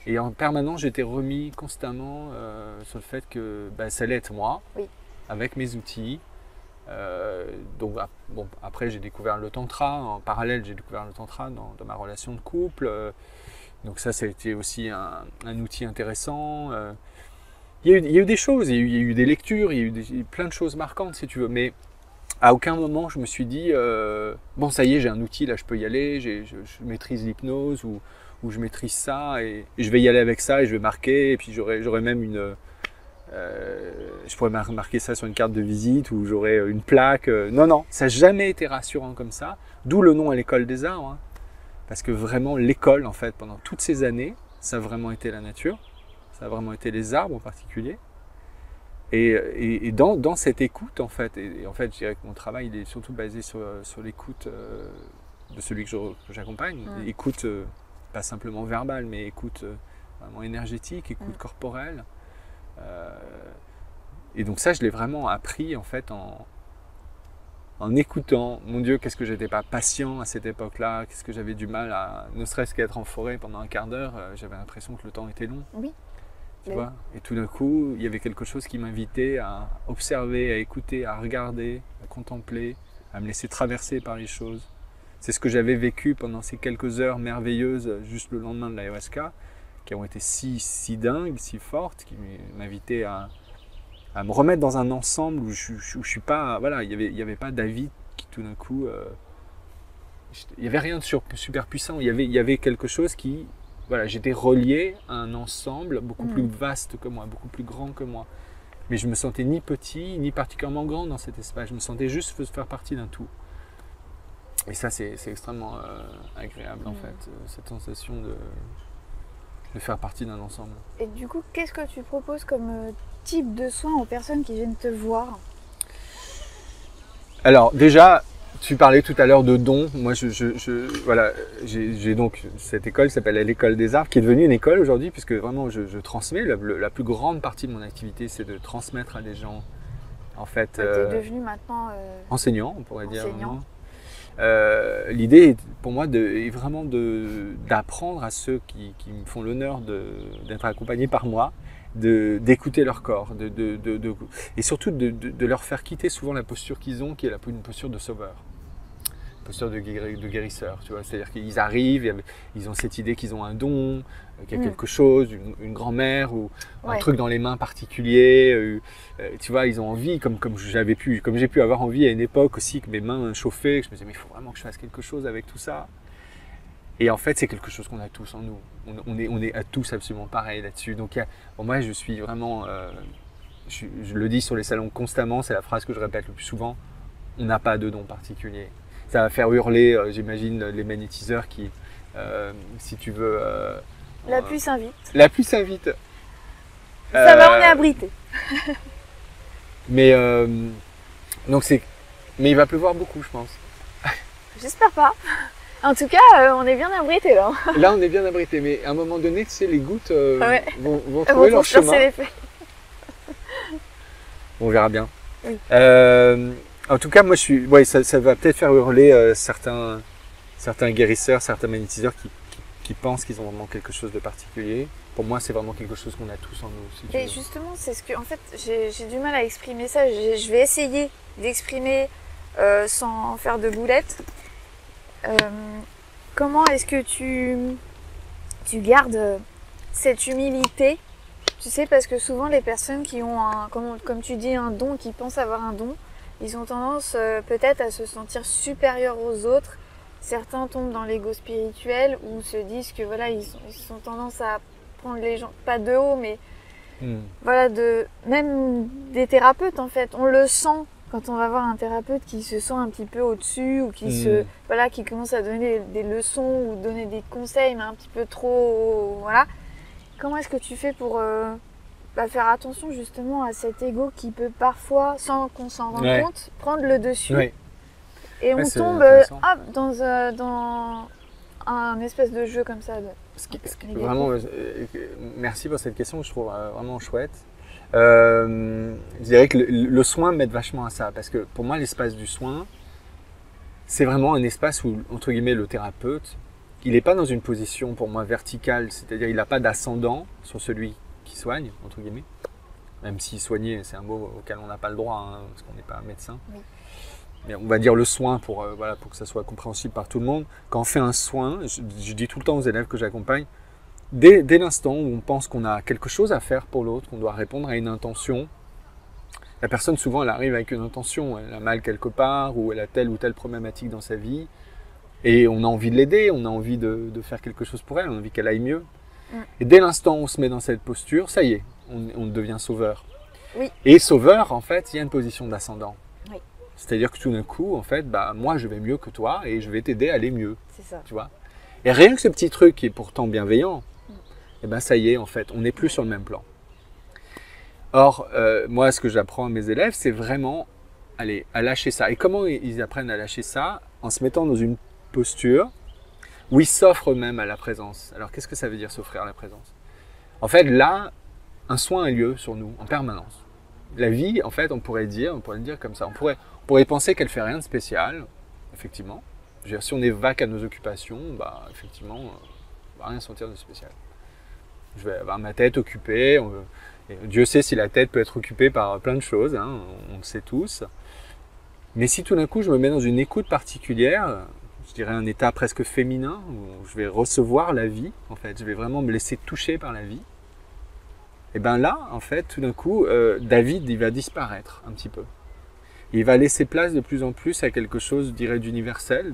Et en permanence j'étais remis constamment sur le fait que ça allait être moi, avec mes outils. Donc après j'ai découvert le tantra, en parallèle j'ai découvert le tantra dans ma relation de couple. Donc ça a été aussi un outil intéressant. Il y a eu des choses, il y a eu des lectures, il y a eu plein de choses marquantes si tu veux, mais à aucun moment je me suis dit bon ça y est j'ai un outil là je peux y aller, je maîtrise l'hypnose ou je maîtrise ça et je vais y aller avec ça et je vais marquer et puis j'aurai même je pourrais marquer ça sur une carte de visite ou j'aurai une plaque. Non, ça n'a jamais été rassurant comme ça, d'où le nom à l'école des arts. Hein. Parce que vraiment, l'école, en fait, pendant toutes ces années, ça a vraiment été la nature, ça a vraiment été les arbres en particulier. Et dans cette écoute, en fait, et en fait, je dirais que mon travail, il est surtout basé sur l'écoute de celui que j'accompagne. Écoute, pas simplement verbale, mais écoute vraiment énergétique, écoute corporelle. Et donc ça, je l'ai vraiment appris, en fait, en écoutant, mon Dieu, qu'est-ce que j'étais pas patient à cette époque-là, qu'est-ce que j'avais du mal à, ne serait-ce qu'être en forêt pendant un quart d'heure, j'avais l'impression que le temps était long. Oui. Tu vois ? Et tout d'un coup, il y avait quelque chose qui m'invitait à observer, à écouter, à regarder, à contempler, à me laisser traverser par les choses. C'est ce que j'avais vécu pendant ces quelques heures merveilleuses, juste le lendemain de l'ayahuasca, qui ont été si dingues, si fortes, qui m'invitaient à me remettre dans un ensemble où je suis pas, voilà, il y avait pas David qui tout d'un coup, il y avait rien de super puissant, il y avait quelque chose qui, voilà, j'étais relié à un ensemble beaucoup plus vaste que moi, beaucoup plus grand que moi, mais je me sentais ni petit ni particulièrement grand dans cet espace, je me sentais juste faire partie d'un tout. Et ça c'est extrêmement agréable en fait, cette sensation de faire partie d'un ensemble. Et du coup, qu'est-ce que tu proposes comme type de soins aux personnes qui viennent te voir? Alors déjà, tu parlais tout à l'heure de dons. Moi, voilà, j'ai donc cette école qui s'appelle l'école des arts, qui est devenue une école aujourd'hui, puisque vraiment je transmets. La plus grande partie de mon activité, c'est de transmettre à des gens. En fait, tu es devenu maintenant enseignant, on pourrait dire. Enseignant. L'idée pour moi est vraiment d'apprendre à ceux qui me font l'honneur d'être accompagnés par moi, d'écouter leur corps, et surtout de leur faire quitter souvent la posture qu'ils ont, qui est une posture de sauveur. posture de guérisseur, tu vois. C'est-à-dire qu'ils arrivent, ils ont cette idée qu'ils ont un don, qu'il y a quelque chose, une grand-mère ou un truc dans les mains particulier. Tu vois, ils ont envie, comme j'ai pu avoir envie à une époque aussi, que mes mains chauffaient, que je me disais, mais il faut vraiment que je fasse quelque chose avec tout ça. Et en fait, c'est quelque chose qu'on a tous en nous. On est à tous absolument pareil là-dessus. Donc, pour moi, je suis vraiment... je le dis sur les salons constamment, c'est la phrase que je répète le plus souvent, on n'a pas de don particulier. Ça va faire hurler, j'imagine, les magnétiseurs qui, si tu veux... la puce invite. La puce invite. Ça va, on est abrité. Mais, donc mais il va pleuvoir beaucoup, je pense. J'espère pas. En tout cas, on est bien abrité là. Là, on est bien abrité, mais à un moment donné, tu sais, les gouttes vont trouver leur chemin. On verra bien. Oui. En tout cas, moi, ça va peut-être faire hurler certains guérisseurs, certains magnétiseurs qui pensent qu'ils ont vraiment quelque chose de particulier. Pour moi, c'est vraiment quelque chose qu'on a tous en nous. Si et justement, c'est ce que, en fait, j'ai du mal à exprimer ça. Je vais essayer d'exprimer sans faire de boulettes. Comment est-ce que tu gardes cette humilité? Tu sais, parce que souvent les personnes qui ont comme tu dis, un don, qui pensent avoir un don, ils ont tendance peut-être à se sentir supérieurs aux autres. Certains tombent dans l'ego spirituel ou se disent que voilà, ils ont tendance à prendre les gens, pas de haut, mais voilà, même des thérapeutes en fait, on le sent. Quand on va voir un thérapeute qui se sent un petit peu au-dessus ou qui commence à donner des leçons ou donner des conseils, mais un petit peu trop, voilà. Comment est-ce que tu fais pour faire attention justement à cet ego qui peut parfois, sans qu'on s'en rende compte, prendre le dessus et on tombe dans un espèce de jeu comme ça. Vraiment, merci pour cette question, je trouve vraiment chouette. Je dirais que le soin m'aide vachement à ça, parce que pour moi l'espace du soin, c'est vraiment un espace où, entre guillemets, le thérapeute, il n'est pas dans une position pour moi verticale, c'est-à-dire il n'a pas d'ascendant sur celui qui soigne, entre guillemets, même si soigner c'est un mot auquel on n'a pas le droit, hein, parce qu'on n'est pas médecin. Oui. Mais on va dire le soin pour que ça soit compréhensible par tout le monde. Quand on fait un soin, je dis tout le temps aux élèves que j'accompagne, dès l'instant où on pense qu'on a quelque chose à faire pour l'autre, qu'on doit répondre à une intention, la personne souvent elle arrive avec une intention, elle a mal quelque part ou elle a telle ou telle problématique dans sa vie et on a envie de l'aider, on a envie de faire quelque chose pour elle, on a envie qu'elle aille mieux. Et dès l'instant où on se met dans cette posture, ça y est, on devient sauveur. Oui. Et sauveur, en fait, il y a une position d'ascendant. Oui. C'est-à-dire que tout d'un coup, en fait, moi je vais mieux que toi et je vais t'aider à aller mieux. C'est ça. Tu vois ? Et rien que ce petit truc qui est pourtant bienveillant, et ça y est, en fait, on n'est plus sur le même plan. Or, moi, ce que j'apprends à mes élèves, c'est vraiment à lâcher ça. Et comment ils apprennent à lâcher ça? En se mettant dans une posture où ils s'offrent eux-mêmes à la présence. Alors, qu'est-ce que ça veut dire s'offrir à la présence? En fait, là, un soin a lieu sur nous en permanence. La vie, en fait, on pourrait le dire comme ça. On pourrait penser qu'elle fait rien de spécial, effectivement. Je veux dire, si on est vague à nos occupations, effectivement, on va rien sentir de spécial. Je vais avoir ma tête occupée. Et Dieu sait si la tête peut être occupée par plein de choses, hein, on le sait tous. Mais si tout d'un coup je me mets dans une écoute particulière, je dirais un état presque féminin, où je vais recevoir la vie, en fait, je vais vraiment me laisser toucher par la vie, et bien là, en fait, tout d'un coup, David, il va disparaître un petit peu. Il va laisser place de plus en plus à quelque chose, je dirais, d'universel,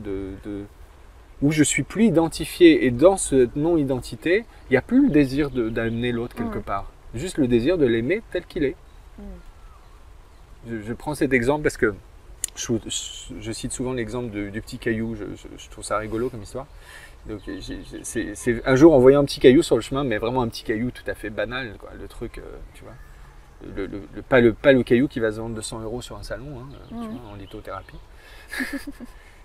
où je suis plus identifié. Et dans cette non-identité, il n'y a plus le désir d'amener l'autre quelque part. Juste le désir de l'aimer tel qu'il est. Je prends cet exemple parce que je cite souvent l'exemple du petit caillou. Je trouve ça rigolo comme histoire. Donc, c'est un jour en voyant un petit caillou sur le chemin, mais vraiment un petit caillou tout à fait banal, quoi, le truc, tu vois. Pas le caillou qui va se vendre 200 € sur un salon, hein, tu vois, en lithothérapie.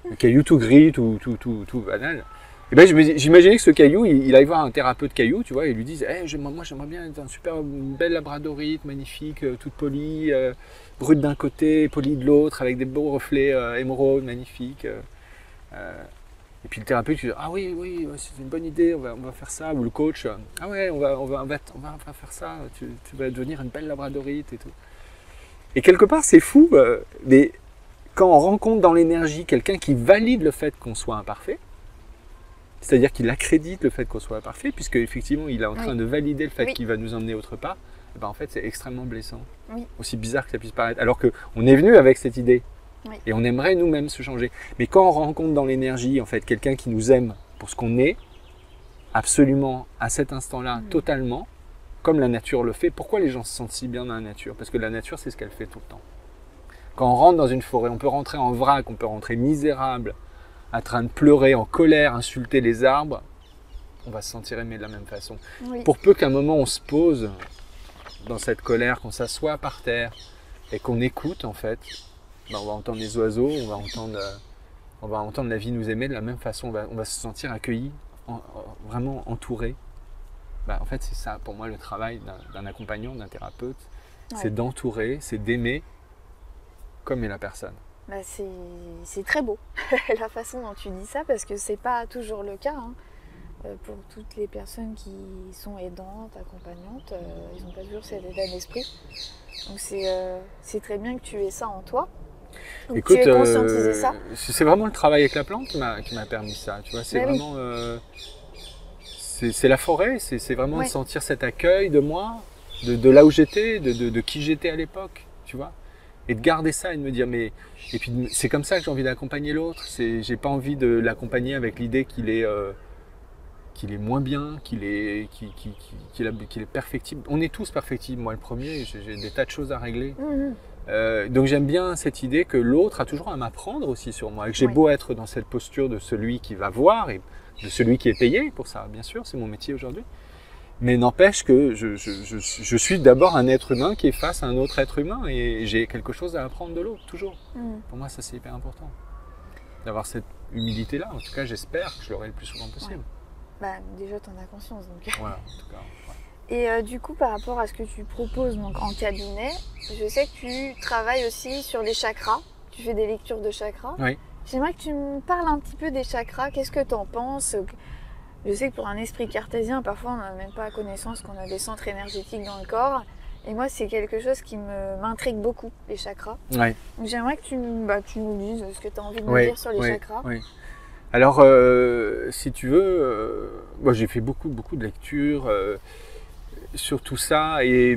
Le caillou tout gris, tout banal. Et ben, j'imaginais que ce caillou, il aille voir un thérapeute caillou, tu vois, et il lui dise moi j'aimerais bien être une belle labradorite, magnifique, toute polie, brute d'un côté, polie de l'autre, avec des beaux reflets émeraude, magnifiques. Et puis le thérapeute lui dit oui, c'est une bonne idée, on va faire ça. Ou le coach, on va faire ça, tu vas devenir une belle labradorite et tout. Et quelque part, c'est fou, mais quand on rencontre dans l'énergie quelqu'un qui valide le fait qu'on soit imparfait, c'est-à-dire qu'il accrédite le fait qu'on soit imparfait, puisque effectivement il est en train de valider le fait qu'il va nous emmener autre part, et ben en fait c'est extrêmement blessant. Oui. Aussi bizarre que ça puisse paraître. Alors qu'on est venu avec cette idée, et on aimerait nous-mêmes se changer. Mais quand on rencontre dans l'énergie en fait quelqu'un qui nous aime pour ce qu'on est, absolument à cet instant-là, totalement, comme la nature le fait, pourquoi les gens se sentent si bien dans la nature? Parce que la nature c'est ce qu'elle fait tout le temps. Quand on rentre dans une forêt, on peut rentrer en vrac, on peut rentrer misérable, en train de pleurer, en colère, insulter les arbres, on va se sentir aimé de la même façon. Oui. Pour peu qu'à un moment on se pose dans cette colère, qu'on s'assoit par terre et qu'on écoute en fait, ben on va entendre les oiseaux, on va entendre la vie nous aimer de la même façon, on va se sentir accueilli, vraiment entouré. Ben, en fait c'est ça pour moi le travail d'un accompagnant, d'un thérapeute, c'est d'entourer, c'est d'aimer comme est la personne. Bah c'est très beau la façon dont tu dis ça, parce que c'est pas toujours le cas pour toutes les personnes qui sont aidantes, accompagnantes, ils n'ont pas toujours cet état d'esprit. Donc c'est très bien que tu aies ça en toi. Donc écoute, tu aies conscientisé ça. C'est vraiment le travail avec la plante qui m'a permis ça. Tu vois, c'est vraiment c'est la forêt, c'est vraiment de sentir cet accueil de moi, de là où j'étais, de qui j'étais à l'époque, tu vois. Et de garder ça et de me dire, mais et puis c'est comme ça que j'ai envie d'accompagner l'autre. J'ai pas envie de l'accompagner avec l'idée qu'il est moins bien, qu'il est perfectible. On est tous perfectibles, moi le premier, j'ai des tas de choses à régler. Donc j'aime bien cette idée que l'autre a toujours à m'apprendre aussi sur moi. Et que j'ai beau être dans cette posture de celui qui va voir et de celui qui est payé pour ça, bien sûr, c'est mon métier aujourd'hui. Mais n'empêche que je suis d'abord un être humain qui est face à un autre être humain et j'ai quelque chose à apprendre de l'autre, toujours. Pour moi, ça c'est hyper important. D'avoir cette humilité-là, en tout cas j'espère que je l'aurai le plus souvent possible. Bah, déjà tu en as conscience. Donc. Voilà, en tout cas. Et du coup, par rapport à ce que tu proposes donc, en cabinet, je sais que tu travailles aussi sur les chakras, tu fais des lectures de chakras. Oui. J'aimerais que tu me parles un petit peu des chakras, qu'est-ce que tu en penses? Je sais que pour un esprit cartésien, parfois on n'a même pas connaissance qu'on a des centres énergétiques dans le corps. Et moi, c'est quelque chose qui m'intrigue beaucoup, les chakras. Ouais. Donc j'aimerais que tu nous dises ce que tu as envie de nous dire sur les chakras. Oui. Alors, si tu veux, moi j'ai fait beaucoup de lectures sur tout ça. Et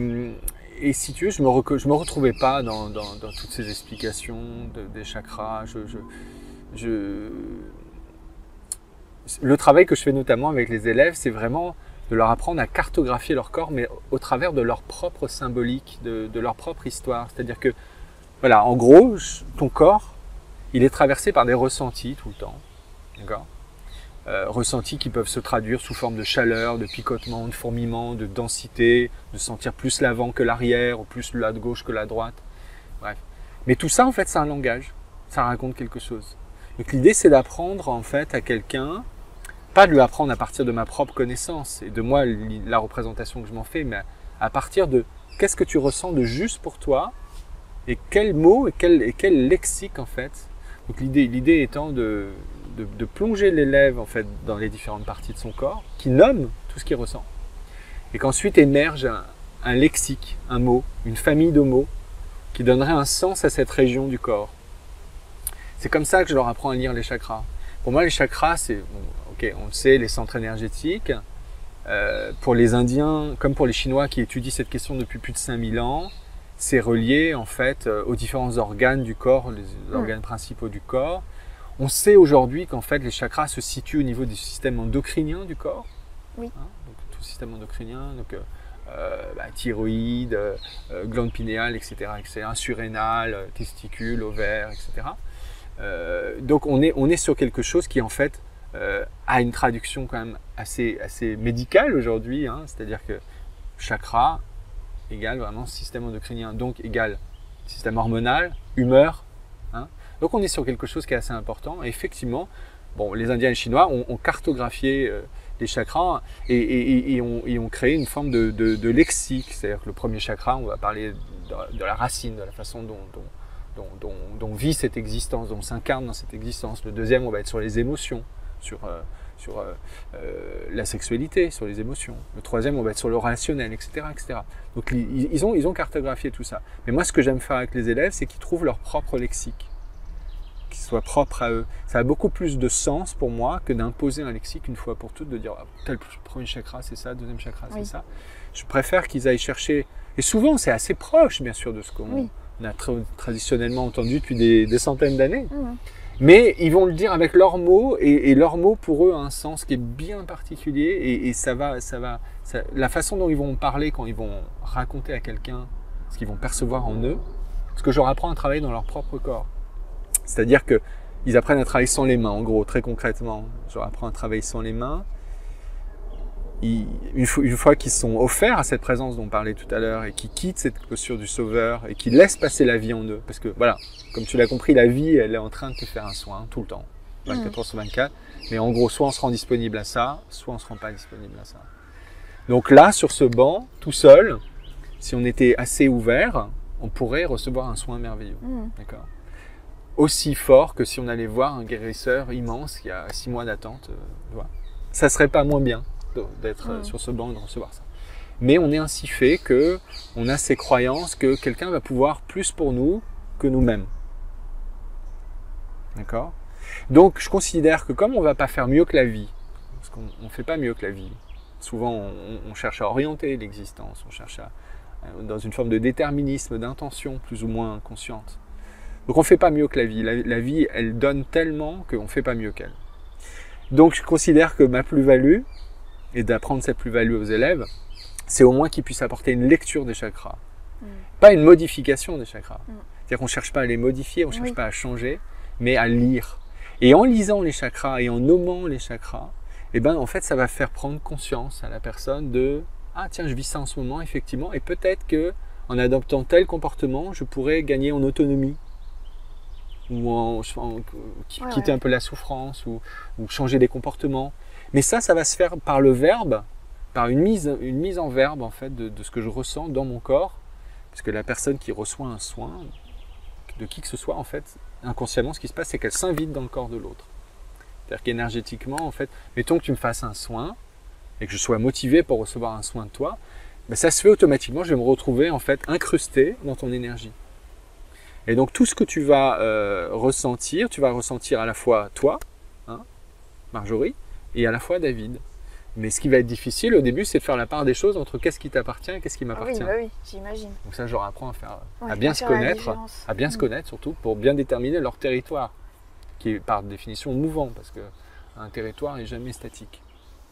si tu veux, je me retrouvais pas dans toutes ces explications des chakras. Le travail que je fais notamment avec les élèves, c'est vraiment de leur apprendre à cartographier leur corps, mais au travers de leur propre symbolique, de leur propre histoire. C'est-à-dire que, voilà, en gros, ton corps, il est traversé par des ressentis tout le temps. D'accord ? Ressentis qui peuvent se traduire sous forme de chaleur, de picotement, de fourmillement, de densité, de sentir plus l'avant que l'arrière, ou plus la gauche que la droite. Bref. Mais tout ça, en fait, c'est un langage. Ça raconte quelque chose. Donc l'idée, c'est d'apprendre, en fait, à quelqu'un, pas de lui apprendre à partir de ma propre connaissance et de moi, la représentation que je m'en fais, mais à partir de qu'est-ce que tu ressens de juste pour toi et quels mots et quel lexique, en fait. Donc l'idée étant de plonger l'élève, en fait, dans les différentes parties de son corps, qui nomme tout ce qu'il ressent. Et qu'ensuite émerge un lexique, un mot, une famille de mots qui donnerait un sens à cette région du corps. C'est comme ça que je leur apprends à lire les chakras. Pour moi, les chakras, c'est, on le sait, les centres énergétiques. Pour les Indiens, comme pour les Chinois qui étudient cette question depuis plus de 5000 ans, c'est relié en fait aux différents organes du corps, les organes principaux du corps. On sait aujourd'hui qu'en fait les chakras se situent au niveau du système endocrinien du corps. Oui. Donc tout le système endocrinien, donc thyroïde, glande pinéale, etc., surrénale, testicules, ovaires, etc. Donc on est sur quelque chose qui en fait a une traduction quand même assez médicale aujourd'hui, c'est-à-dire que chakra égale vraiment système endocrinien, donc égale système hormonal, humeur. Donc on est sur quelque chose qui est assez important. Et effectivement, les Indiens et les Chinois ont cartographié les chakras et ont créé une forme de lexique. C'est-à-dire que le premier chakra, on va parler de la racine, de la façon dont vit cette existence, dont s'incarne dans cette existence. Le deuxième, on va être sur les émotions, sur la sexualité, sur les émotions. Le troisième, on va être sur le relationnel, etc. etc. Donc ils ont cartographié tout ça. Mais moi, ce que j'aime faire avec les élèves, c'est qu'ils trouvent leur propre lexique. qui soit propre à eux. Ça a beaucoup plus de sens pour moi que d'imposer un lexique une fois pour toutes, de dire tel premier chakra c'est ça, deuxième chakra c'est ça. Je préfère qu'ils aillent chercher, et souvent c'est assez proche bien sûr de ce qu'on a traditionnellement entendu depuis des centaines d'années, mais ils vont le dire avec leurs mots, et leurs mots pour eux ont un sens qui est bien particulier, et la façon dont ils vont parler quand ils vont raconter à quelqu'un ce qu'ils vont percevoir en eux, parce que je leur apprends à travailler dans leur propre corps. C'est-à-dire qu'ils apprennent à travailler sans les mains, en gros, très concrètement. Je leur apprends à travailler sans les mains. Une fois qu'ils sont offerts à cette présence dont on parlait tout à l'heure, et qu'ils quittent cette posture du sauveur, et qu'ils laissent passer la vie en eux, parce que voilà, comme tu l'as compris, la vie, elle est en train de te faire un soin, tout le temps, 24 heures sur 24. Mais en gros, soit on se rend disponible à ça, soit on ne se rend pas disponible à ça. Donc là, sur ce banc, tout seul, si on était assez ouvert, on pourrait recevoir un soin merveilleux. D'accord ? Aussi fort que si on allait voir un guérisseur immense qui a 6 mois d'attente. Ça ne serait pas moins bien d'être sur ce banc et de recevoir ça. Mais on est ainsi fait qu'on a ces croyances que quelqu'un va pouvoir plus pour nous que nous-mêmes. D'accord ? Donc je considère que comme on ne va pas faire mieux que la vie, parce qu'on ne fait pas mieux que la vie, souvent on cherche à orienter l'existence, on cherche dans une forme de déterminisme, d'intention plus ou moins consciente. Donc on ne fait pas mieux que la vie. La vie, elle donne tellement qu'on ne fait pas mieux qu'elle. Donc je considère que ma plus-value, et d'apprendre cette plus-value aux élèves, c'est au moins qu'ils puissent apporter une lecture des chakras. Pas une modification des chakras. C'est-à-dire qu'on ne cherche pas à les modifier, on ne cherche pas à changer, mais à lire. Et en lisant les chakras et en nommant les chakras, en fait ça va faire prendre conscience à la personne de « Ah tiens, je vis ça en ce moment, effectivement, et peut-être qu'en adoptant tel comportement, je pourrais gagner en autonomie. » ou quitter un peu la souffrance, ou changer des comportements. Mais ça va se faire par le verbe, par une mise en verbe en fait, de ce que je ressens dans mon corps, parce que la personne qui reçoit un soin, de qui que ce soit, en fait, inconsciemment, ce qui se passe, c'est qu'elle s'invite dans le corps de l'autre. C'est-à-dire qu'énergétiquement, en fait, mettons que tu me fasses un soin, et que je sois motivé pour recevoir un soin de toi, ça se fait automatiquement, je vais me retrouver en fait incrusté dans ton énergie. Et donc tout ce que tu vas ressentir, tu vas ressentir à la fois toi, Marjorie, et à la fois David. Mais ce qui va être difficile au début, c'est de faire la part des choses entre qu'est-ce qui t'appartient et qu'est-ce qui m'appartient. Oui, j'imagine. Donc ça, je leur apprends à bien se connaître, surtout pour bien déterminer leur territoire, qui est par définition mouvant, parce qu'un territoire n'est jamais statique.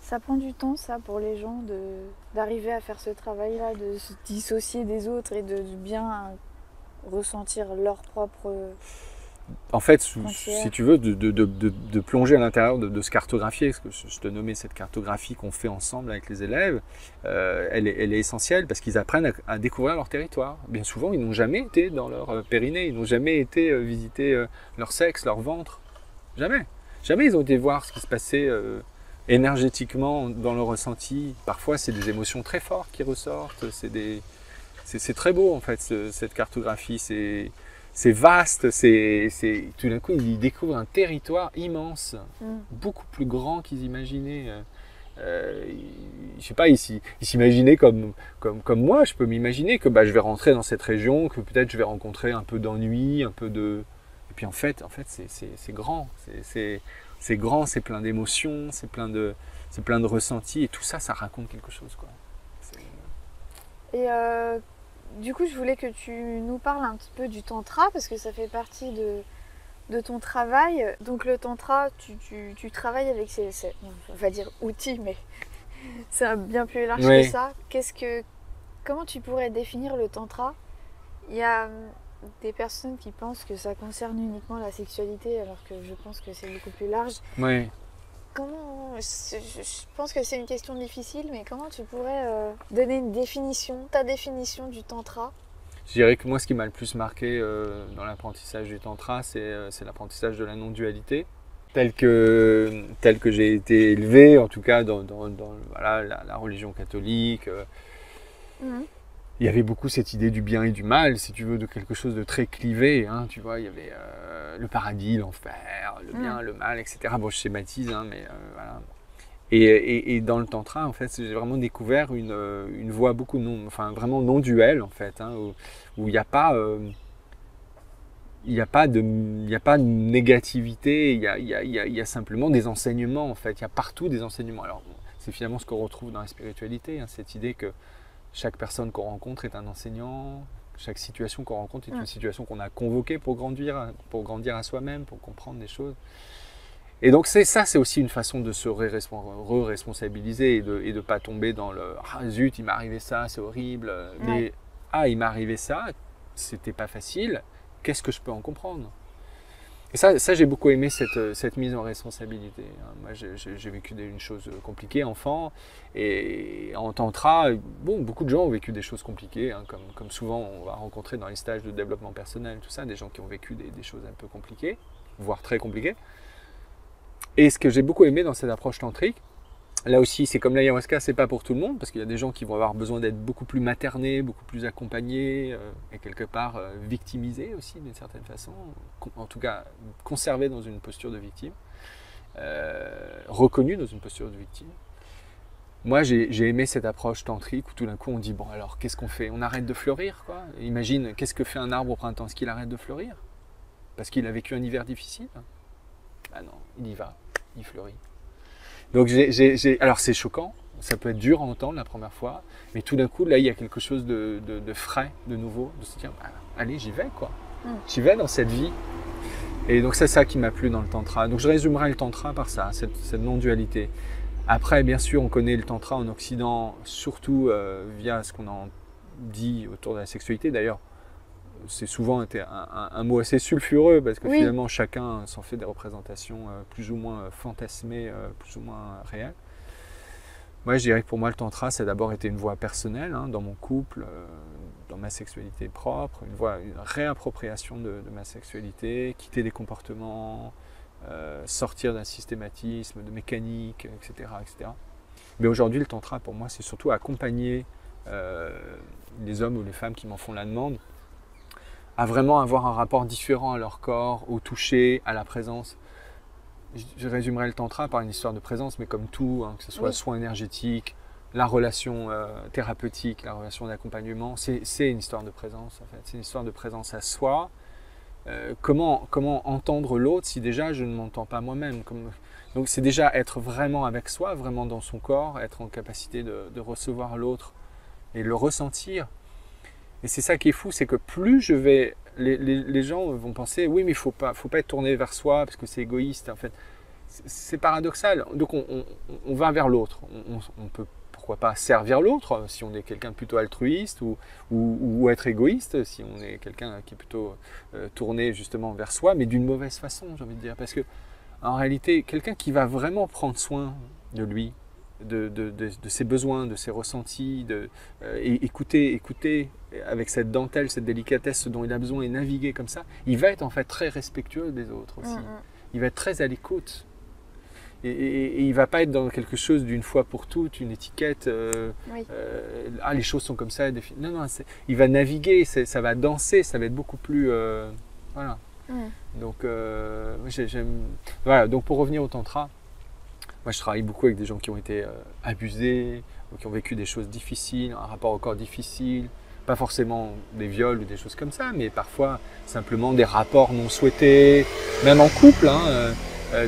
Ça prend du temps, ça, pour les gens, d'arriver à faire ce travail-là, de se dissocier des autres et de bien ressentir leur propre... En fait, si tu veux, de plonger à l'intérieur de se cartographier, parce que je te nommais cette cartographie qu'on fait ensemble avec les élèves, elle est essentielle parce qu'ils apprennent à découvrir leur territoire. Bien souvent, ils n'ont jamais été dans leur périnée, ils n'ont jamais été visiter leur sexe, leur ventre. Jamais. Jamais ils ont été voir ce qui se passait énergétiquement dans leur ressenti. Parfois, c'est des émotions très fortes qui ressortent. C'est très beau, en fait, cette cartographie. C'est vaste, tout d'un coup, ils découvrent un territoire immense, beaucoup plus grand qu'ils imaginaient. Je sais pas, ils s'imaginaient comme moi, je peux m'imaginer que je vais rentrer dans cette région, que peut-être je vais rencontrer un peu d'ennui, un peu de... Et puis en fait c'est grand, c'est grand, c'est plein d'émotions, c'est plein de ressentis, et tout ça, ça raconte quelque chose, quoi. Et du coup, je voulais que tu nous parles un petit peu du tantra, parce que ça fait partie de ton travail. Donc le tantra, tu travailles avec on va dire outils, mais c'est bien plus large que ça. Comment tu pourrais définir le tantra? Il y a des personnes qui pensent que ça concerne uniquement la sexualité, alors que je pense que c'est beaucoup plus large. Oui. Je pense que c'est une question difficile, mais comment tu pourrais donner ta définition du tantra? Je dirais que moi, ce qui m'a le plus marqué dans l'apprentissage du tantra, c'est l'apprentissage de la non-dualité, tel que j'ai été élevé, en tout cas dans la religion catholique. Il y avait beaucoup cette idée du bien et du mal, si tu veux, de quelque chose de très clivé. Tu vois, il y avait le paradis, l'enfer, le bien, le mal, etc. Bon, je schématise, mais voilà. Et dans le tantra, en fait, j'ai vraiment découvert une voie vraiment non duelle, en fait, où il n'y a pas il n'y a pas de négativité, il y a simplement des enseignements en fait. Il y a partout des enseignements. Alors, c'est finalement ce qu'on retrouve dans la spiritualité, hein, cette idée que chaque personne qu'on rencontre est un enseignant, chaque situation qu'on rencontre est une situation qu'on a convoquée pour grandir à soi-même, pour comprendre des choses. Et donc c'est aussi une façon de se re-responsabiliser et de ne pas tomber dans le « Ah zut, il m'est arrivé ça, c'est horrible ». Mais « Ah, il m'est arrivé ça, c'était pas facile, qu'est-ce que je peux en comprendre ?» Et ça j'ai beaucoup aimé cette mise en responsabilité. Moi, j'ai vécu une chose compliquée enfant, et en tantra, bon, beaucoup de gens ont vécu des choses compliquées, hein, comme souvent on va rencontrer dans les stages de développement personnel, tout ça, des gens qui ont vécu des choses un peu compliquées, voire très compliquées. Et ce que j'ai beaucoup aimé dans cette approche tantrique, là aussi, c'est comme l'ayahuasca, c'est pas pour tout le monde, parce qu'il y a des gens qui vont avoir besoin d'être beaucoup plus maternés, beaucoup plus accompagnés, et quelque part victimisés aussi d'une certaine façon, en tout cas conservés dans une posture de victime, reconnus dans une posture de victime. Moi, j'ai aimé cette approche tantrique où tout d'un coup on dit, bon alors qu'est-ce qu'on fait? On arrête de fleurir, quoi. Imagine, qu'est-ce que fait un arbre au printemps? Est-ce qu'il arrête de fleurir? Parce qu'il a vécu un hiver difficile? Ah non, il y va, il fleurit. Donc alors c'est choquant, ça peut être dur à entendre la première fois, mais tout d'un coup là il y a quelque chose de frais, de nouveau, de se dire bah, allez j'y vais quoi, j'y vais dans cette vie. Et donc c'est ça qui m'a plu dans le tantra. Donc je résumerai le tantra par ça, cette non-dualité. Après bien sûr on connaît le tantra en Occident, surtout via ce qu'on en dit autour de la sexualité. D'ailleurs c'est souvent un mot assez sulfureux parce que finalement chacun s'en fait des représentations plus ou moins fantasmées, plus ou moins réelles. Moi je dirais que pour moi le tantra ça a d'abord été une voie personnelle, hein, dans mon couple, dans ma sexualité propre, une réappropriation de ma sexualité, quitter des comportements, sortir d'un systématisme, de mécanique, etc., etc. Mais aujourd'hui le tantra pour moi c'est surtout accompagner les hommes ou les femmes qui m'en font la demande à vraiment avoir un rapport différent à leur corps, au toucher, à la présence. Je résumerai le tantra par une histoire de présence, mais comme tout, hein, que ce soit le soin énergétique, la relation thérapeutique, la relation d'accompagnement, c'est une histoire de présence en fait. C'est une histoire de présence à soi. Comment entendre l'autre si déjà je ne m'entends pas moi-même? Donc c'est déjà être vraiment avec soi, vraiment dans son corps, être en capacité de recevoir l'autre et le ressentir. Et c'est ça qui est fou, c'est que plus je vais, les gens vont penser, oui mais il faut pas être tourné vers soi parce que c'est égoïste. En fait, c'est paradoxal. Donc on va vers l'autre. On peut pourquoi pas servir l'autre si on est quelqu'un de plutôt altruiste ou être égoïste si on est quelqu'un qui est plutôt tourné justement vers soi, mais d'une mauvaise façon, j'ai envie de dire. Parce que en réalité, quelqu'un qui va vraiment prendre soin de lui, de ses besoins, de ses ressentis, écouter avec cette dentelle, cette délicatesse ce dont il a besoin et naviguer comme ça, il va être en fait très respectueux des autres aussi. Il va être très à l'écoute. Et il ne va pas être dans quelque chose d'une fois pour toutes, une étiquette, les choses sont comme ça. Non, il va naviguer, ça va danser, ça va être beaucoup plus... voilà. Donc, voilà. Donc pour revenir au tantra, moi, je travaille beaucoup avec des gens qui ont été abusés, ou qui ont vécu des choses difficiles, un rapport au corps difficile, pas forcément des viols ou des choses comme ça, mais parfois simplement des rapports non souhaités, même en couple, hein,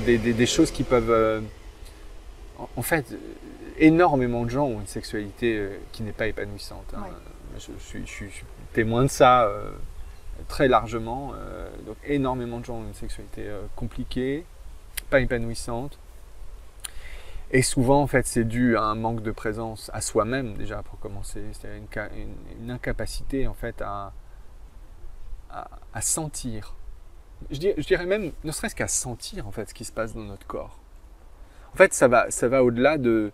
des choses qui peuvent... en fait, énormément de gens ont une sexualité qui n'est pas épanouissante. Hein. Je suis témoin de ça très largement. Donc énormément de gens ont une sexualité compliquée, pas épanouissante. Et souvent, en fait, c'est dû à un manque de présence à soi-même, déjà, pour commencer. C'est-à-dire une incapacité, en fait, à sentir. Je dirais même, ne serait-ce qu'à sentir, en fait, ce qui se passe dans notre corps. En fait, ça va au-delà de...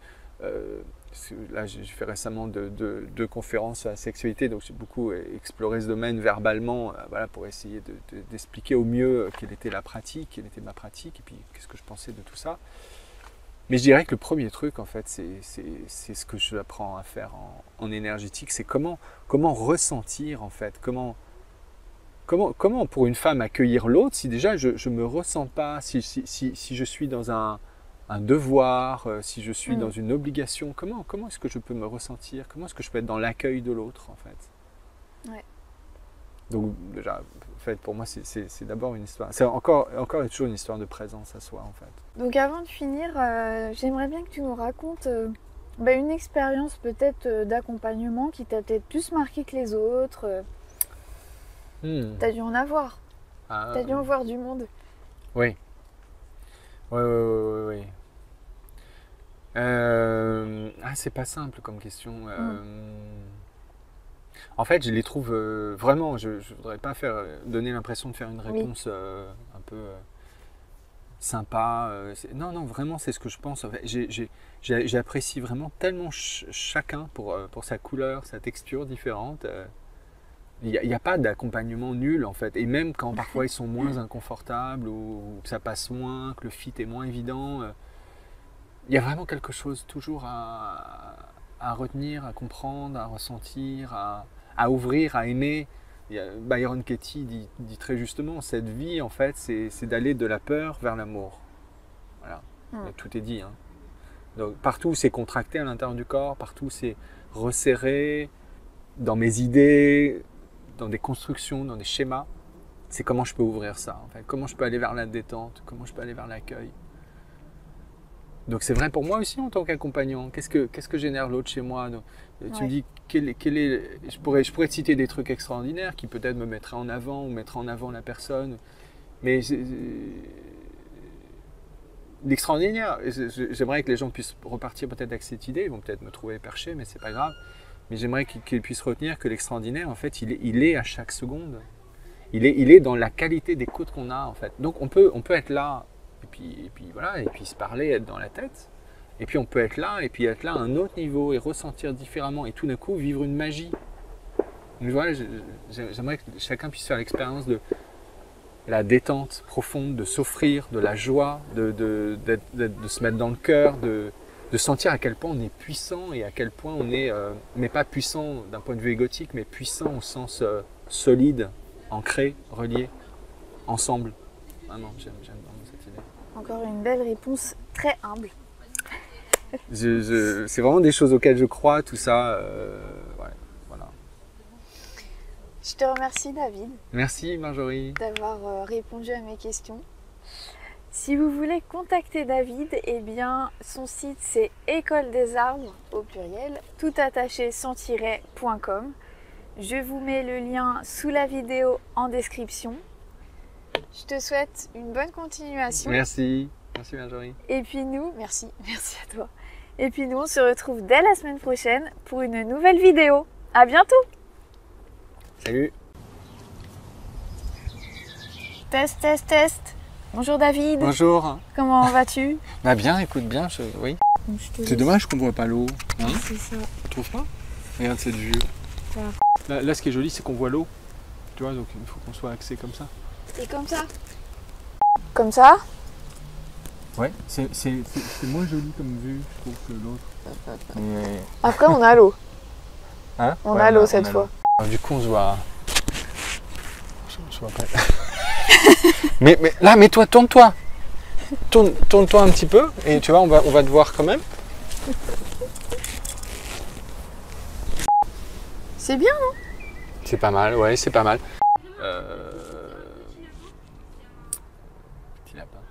là, j'ai fait récemment deux conférences sur la sexualité, donc j'ai beaucoup exploré ce domaine verbalement, voilà, pour essayer d'expliquer au mieux quelle était la pratique, quelle était ma pratique, et puis qu'est-ce que je pensais de tout ça. Mais je dirais que le premier truc, en fait, c'est ce que je apprends à faire en énergétique, c'est comment ressentir, en fait, comment pour une femme accueillir l'autre si déjà je ne me ressens pas, si je suis dans un devoir, si je suis dans une obligation, comment est-ce que je peux me ressentir, comment est-ce que je peux être dans l'accueil de l'autre, en fait. Donc déjà, en fait, pour moi, c'est d'abord une histoire. C'est encore et toujours une histoire de présence à soi, en fait. Donc avant de finir, j'aimerais bien que tu nous racontes une expérience peut-être d'accompagnement qui t'a peut-être plus marqué que les autres. T'as dû en avoir. T'as dû en voir du monde. Oui. Oui. C'est pas simple comme question. En fait, je les trouve vraiment. Je voudrais pas donner l'impression de faire une réponse un peu sympa. Non, vraiment, c'est ce que je pense. En fait, j'apprécie vraiment tellement chacun pour sa couleur, sa texture différente. Il n'y a pas d'accompagnement nul en fait. Et même quand parfois ils sont moins inconfortables ou que ça passe moins, que le fit est moins évident, il y a vraiment quelque chose toujours à retenir, à comprendre, à ressentir, à ouvrir, à aimer. Byron Katie dit très justement, cette vie en fait, c'est d'aller de la peur vers l'amour. Voilà, tout est dit. Hein. Donc, partout c'est contracté à l'intérieur du corps, partout c'est resserré dans mes idées, dans des constructions, dans des schémas. C'est comment je peux ouvrir ça, en fait. Comment je peux aller vers la détente, comment je peux aller vers l'accueil. Donc c'est vrai pour moi aussi en tant qu'accompagnant. Qu'est-ce que génère l'autre chez moi? Donc, tu me dis, je pourrais te citer des trucs extraordinaires qui peut-être me mettraient en avant ou mettraient en avant la personne. Mais l'extraordinaire, j'aimerais que les gens puissent repartir peut-être avec cette idée. Ils vont peut-être me trouver perché, mais c'est pas grave. Mais j'aimerais qu'ils puissent retenir que l'extraordinaire, en fait, il est à chaque seconde. Il est dans la qualité d'écoute qu'on a, en fait. Donc on peut être là, et puis voilà, et puis se parler, être dans la tête. Et puis on peut être là, et puis être là à un autre niveau, et ressentir différemment, et tout d'un coup vivre une magie. Donc voilà, j'aimerais que chacun puisse faire l'expérience de la détente profonde, de s'offrir, de la joie, de se mettre dans le cœur, de sentir à quel point on est puissant et à quel point on est, mais pas puissant d'un point de vue égotique, mais puissant au sens solide, ancré, relié, ensemble. Vraiment, j'aime vraiment cette idée. Encore une belle réponse très humble. C'est vraiment des choses auxquelles je crois, tout ça. Voilà. Je te remercie David. Merci Marjorie. D'avoir répondu à mes questions. Si vous voulez contacter David, eh bien son site c'est école des arbres au pluriel, toutattaché sans tiret.com. Je vous mets le lien sous la vidéo en description. Je te souhaite une bonne continuation. Merci Marjorie. Et puis nous, merci à toi. Et puis nous on se retrouve dès la semaine prochaine pour une nouvelle vidéo. À bientôt. Salut. Test. Bonjour David. Bonjour. Comment vas-tu? Bah bien, écoute bien, oui. C'est dommage qu'on voit pas l'eau. Hein, c'est ça. Tu trouves pas? Regarde cette vue. Là, ce qui est joli, c'est qu'on voit l'eau. Tu vois, donc il faut qu'on soit axé comme ça. Et comme ça? Comme ça? Ouais, c'est moins joli comme vue, je trouve, que l'autre. Après, on a l'eau. Hein? On a l'eau cette fois. Du coup, on se voit. Je vois pas. mais là, mets-toi, tourne-toi. Tourne-toi un petit peu et tu vois, on va te voir quand même. C'est bien, non? C'est pas mal, ouais, c'est pas mal. Petit lapin.